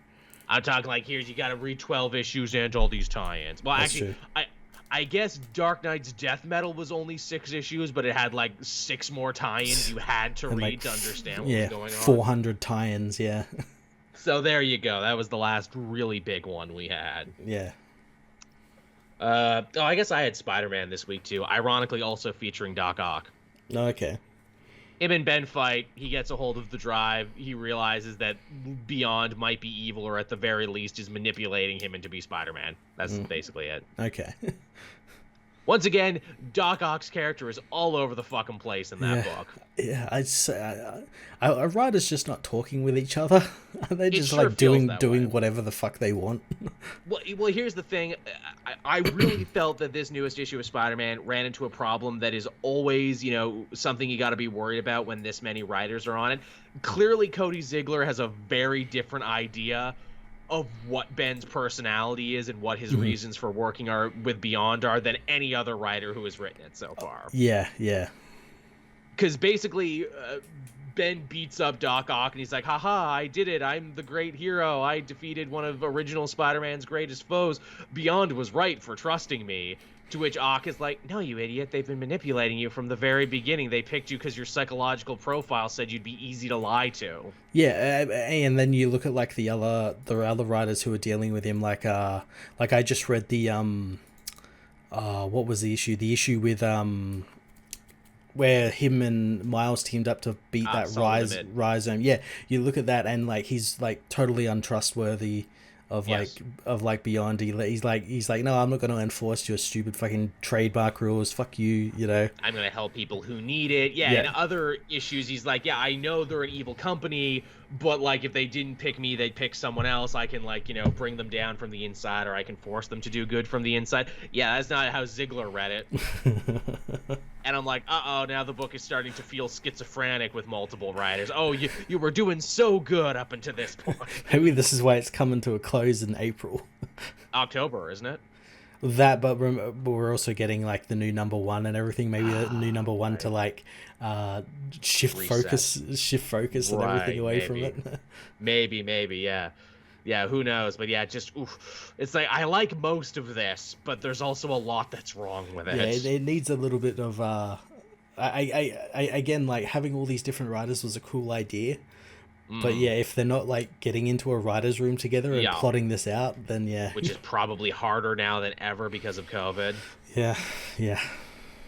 S1: I'm talking like here's you got to read 12 issues and all these tie-ins. Well, that's actually, true. I guess Dark Knight's Death Metal was only 6 issues, but it had like 6 more tie-ins you had to read to understand what was going on.
S2: 400 tie-ins, yeah.
S1: So there you go. That was the last really big one we had.
S2: Yeah.
S1: I guess I had Spider-Man this week too. Ironically, also featuring Doc Ock.
S2: Okay.
S1: Him and Ben fight. He gets a hold of the drive. He realizes that Beyond might be evil, or at the very least is manipulating him into be Spider-Man. That's basically it.
S2: Okay.
S1: Once again, Doc Ock's character is all over the fucking place in that book.
S2: Yeah, I'd say our writers just not talking with each other. They're just like doing whatever the fuck they want.
S1: Well, here's the thing. I really felt that this newest issue of Spider-Man ran into a problem that is always, something you got to be worried about when this many writers are on it. Clearly, Cody Ziegler has a very different idea of what Ben's personality is and what his reasons for working with Beyond are than any other writer who has written it so far.
S2: Yeah.
S1: Because basically, Ben beats up Doc Ock and he's like, haha, I did it. I'm the great hero. I defeated one of original Spider-Man's greatest foes. Beyond was right for trusting me. To which Ock is like, no, you idiot. They've been manipulating you from the very beginning. They picked you because your psychological profile said you'd be easy to lie to.
S2: Yeah, and then you look at like the other writers who are dealing with him. Like I just read the what was the issue? The issue with where him and Miles teamed up to beat that Rhizome. Yeah, you look at that and like he's like totally untrustworthy. Of Beyond, he's like, no, I'm not going to enforce your stupid fucking trademark rules. Fuck you,
S1: I'm going to help people who need it. Yeah, in other issues, he's like, yeah, I know they're an evil company, but like if they didn't pick me, they'd pick someone else. I can bring them down from the inside, or I can force them to do good from the inside. Yeah, that's not how Ziegler read it. And I'm like, now the book is starting to feel schizophrenic with multiple writers. Oh, you were doing so good up until this point.
S2: Maybe this is why it's coming to a close in April.
S1: October, isn't it?
S2: That, but we're also getting like the new number 1 and everything. Maybe the new number 1 to like shift focus and everything away from it.
S1: Maybe, yeah, who knows? But yeah, just it's like I like most of this, but there's also a lot that's wrong with it.
S2: Yeah, it needs a little bit of I again, like having all these different writers was a cool idea. But yeah, if they're not like getting into a writer's room together and plotting this out, then yeah.
S1: Which is probably harder now than ever because of COVID.
S2: Yeah.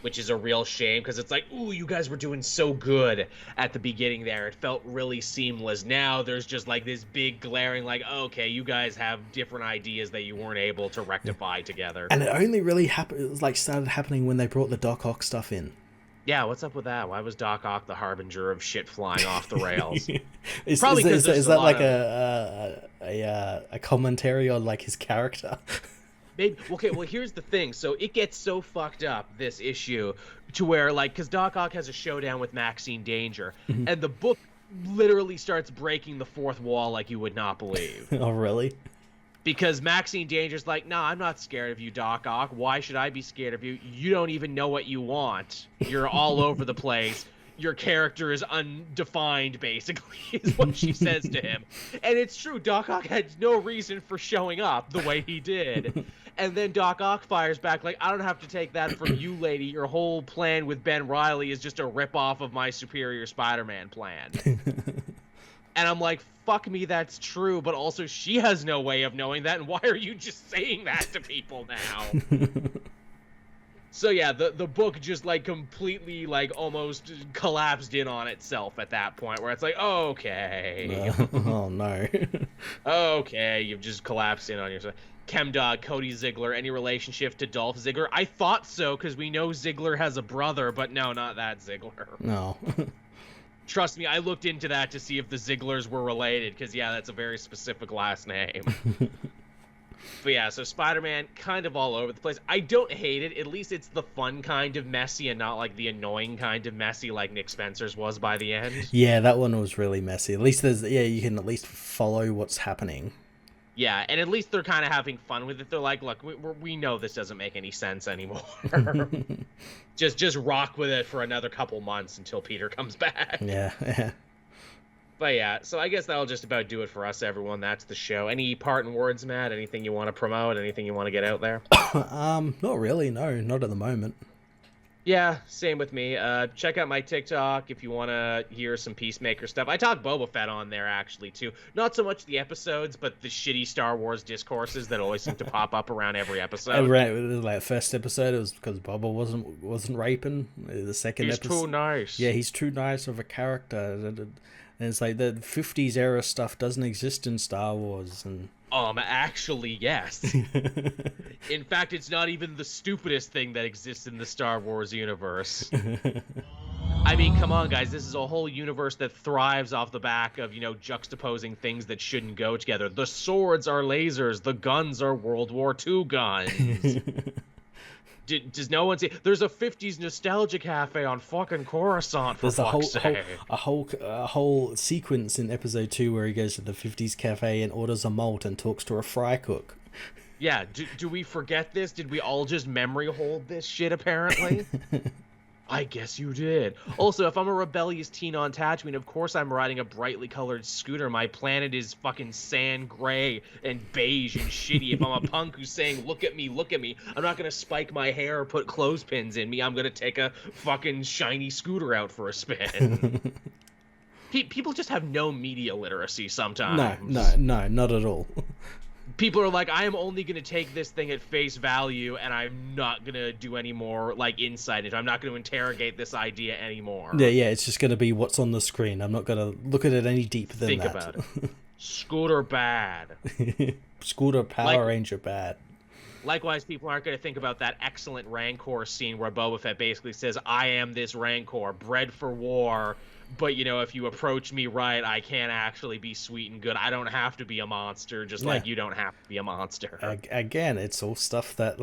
S1: Which is a real shame because it's like, ooh, you guys were doing so good at the beginning there. It felt really seamless. Now there's just like this big glaring like, okay, you guys have different ideas that you weren't able to rectify together.
S2: And it only really started happening when they brought the Doc Ock stuff in.
S1: Yeah, what's up with that? Why was Doc Ock the harbinger of shit flying off the rails?
S2: Is that like a commentary on like his character?
S1: Maybe. Okay, well, here's the thing. So it gets so fucked up, this issue, to where, like, because Doc Ock has a showdown with Maxine Danger, and the book literally starts breaking the fourth wall like you would not believe.
S2: Oh, really?
S1: Because Maxine Danger's like, nah, I'm not scared of you, Doc Ock. Why should I be scared of you? You don't even know what you want. You're all over the place. Your character is undefined, basically, is what she says to him. And it's true. Doc Ock had no reason for showing up the way he did. And then Doc Ock fires back like, I don't have to take that from you, lady. Your whole plan with Ben Reilly is just a ripoff of my Superior Spider-Man plan. And I'm like, fuck me, that's true, but also she has no way of knowing that, and why are you just saying that to people now? So yeah, the book just, like, completely, like, almost collapsed in on itself at that point, where it's like, okay.
S2: Oh, no.
S1: Okay, you've just collapsed in on yourself. Chemdog, Cody Ziegler, any relationship to Dolph Ziggler? I thought so, because we know Ziggler has a brother, but no, not that Ziggler.
S2: No.
S1: Trust me, I looked into that to see if the Zigglers were related, because, yeah, that's a very specific last name. But yeah, so Spider-Man kind of all over the place. I don't hate it. At least it's the fun kind of messy and not like the annoying kind of messy like Nick Spencer's was by the end.
S2: Yeah, that one was really messy. At least you can at least follow what's happening.
S1: Yeah, and at least they're kind of having fun with it. They're like, look, we know this doesn't make any sense anymore. just rock with it for another couple months until Peter comes back.
S2: Yeah.
S1: But yeah, so I guess that'll just about do it for us, everyone. That's the show. Any parting words, Matt? Anything you want to promote? Anything you want to get out there?
S2: Not really. No, not at the moment.
S1: Yeah, same with me. Check out my TikTok if you want to hear some Peacemaker stuff. I talk Boba Fett on there, actually, too. Not so much the episodes, but the shitty Star Wars discourses that always seem to pop up around every episode.
S2: Like, first episode, it was because Boba wasn't raping. The second
S1: he's
S2: episode...
S1: too nice.
S2: Yeah, he's too nice of a character. And it's like the 50s era stuff doesn't exist in Star Wars. And
S1: actually, yes. In fact, it's not even the stupidest thing that exists in the Star Wars universe. I mean, come on, guys. This is a whole universe that thrives off the back of, juxtaposing things that shouldn't go together. The swords are lasers. The guns are World War II guns. Does no one see? There's a 50s nostalgia cafe on fucking Coruscant, for fuck's sake.
S2: A whole sequence in episode 2 where he goes to the 50s cafe and orders a malt and talks to a fry cook.
S1: Yeah, do we forget this? Did we all just memory hold this shit, apparently? I guess you did. Also, if I'm a rebellious teen on Tatooine, of course I'm riding a brightly colored scooter. My planet is fucking sand gray and beige and shitty. If I'm a punk who's saying, look at me, I'm not going to spike my hair or put clothespins in me. I'm going to take a fucking shiny scooter out for a spin. People just have no media literacy sometimes.
S2: No, not at all.
S1: People are like, I am only going to take this thing at face value, and I'm not going to do any more, insight into it. I'm not going to interrogate this idea anymore.
S2: Yeah, it's just going to be what's on the screen. I'm not going to look at it any deeper than that.
S1: Think about it. Scooter bad.
S2: Scooter Power Ranger bad.
S1: Likewise, people aren't going to think about that excellent Rancor scene where Boba Fett basically says, I am this Rancor, bred for war, but, if you approach me right, I can't actually be sweet and good. I don't have to be a monster, just like you don't have to be a monster.
S2: Again, it's all stuff that,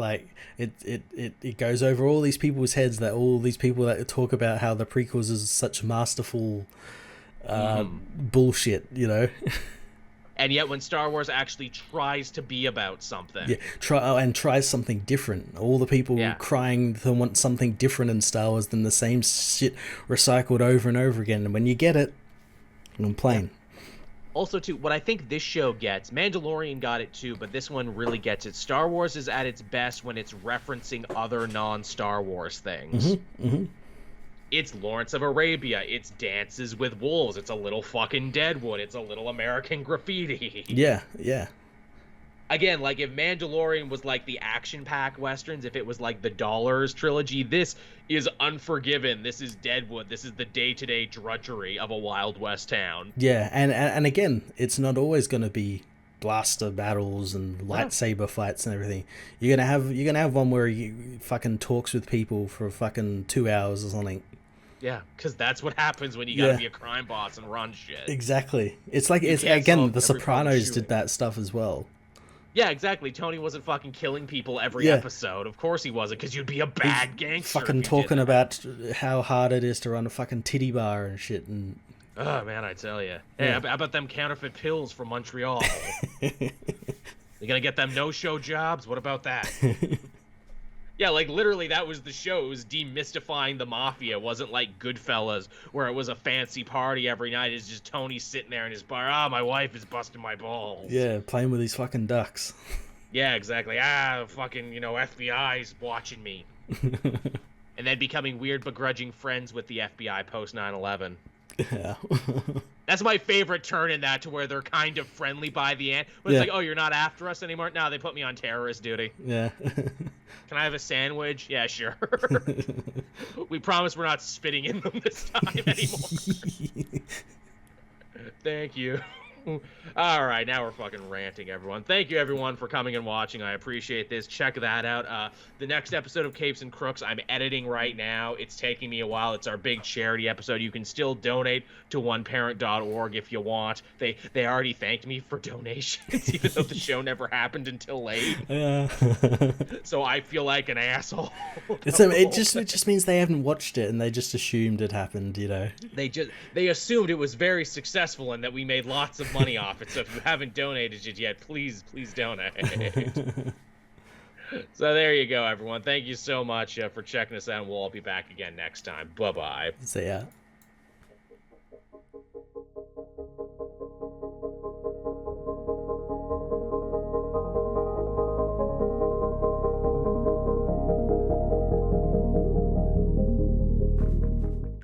S2: it goes over all these people's heads, that all these people that talk about how the prequels is such masterful bullshit,
S1: And yet when Star Wars actually tries to be about something.
S2: Yeah, tries something different. All the people crying to want something different in Star Wars than the same shit recycled over and over again. And when you get it, I'm playing.
S1: Also, too, what I think this show gets, Mandalorian got it too, but this one really gets it. Star Wars is at its best when it's referencing other non-Star Wars things. It's Lawrence of Arabia. It's Dances with Wolves. It's a little fucking Deadwood. It's a little American Graffiti.
S2: Yeah.
S1: Again, if Mandalorian was the action-packed westerns, if it was the Dollars trilogy, this is Unforgiven. This is Deadwood. This is the day-to-day drudgery of a Wild West town.
S2: Yeah, and again, it's not always going to be blaster battles and lightsaber fights and everything. You're gonna have one where you fucking talks with people for fucking 2 hours or something.
S1: Yeah, because that's what happens when you gotta be a crime boss and run shit.
S2: Exactly. It's again, The Sopranos did that stuff as well.
S1: Yeah, exactly. Tony wasn't fucking killing people every episode. Of course he wasn't, because you'd be a bad gangster.
S2: Fucking talking about how hard it is to run a fucking titty bar and shit. And
S1: oh man, I tell you. Hey, how about them counterfeit pills from Montreal? You gonna get them no-show jobs? What about that? Yeah, like, literally, that was the show. It was demystifying the mafia. It wasn't like Goodfellas, where it was a fancy party every night. It's just Tony sitting there in his bar. Ah, my wife is busting my balls.
S2: Yeah, playing with these fucking ducks.
S1: Yeah, exactly. Fucking, FBI's watching me. And then becoming weird, begrudging friends with the FBI post 9/11.
S2: Yeah.
S1: That's my favorite turn in that, to where they're kind of friendly by the end. But it's like, oh, you're not after us anymore? No, they put me on terrorist duty.
S2: Yeah.
S1: Can I have a sandwich? Yeah, sure. We promise we're not spitting in them this time anymore. Thank you. All right, now we're fucking ranting, everyone. Thank you, everyone, for coming and watching. I appreciate this. Check that out. The next episode of Capes and Crooks, I'm editing right now. It's taking me a while. It's our big charity episode. You can still donate to oneparent.org if you want. They already thanked me for donations, even though the show never happened until late.
S2: Yeah.
S1: So I feel like an asshole.
S2: It just means they haven't watched it and they just assumed it happened,
S1: They assumed it was very successful and that we made lots of money off it. So if you haven't donated it yet, please donate. So there you go, everyone. Thank you so much for checking us out, and we'll all be back again next time. Bye-bye.
S2: See ya.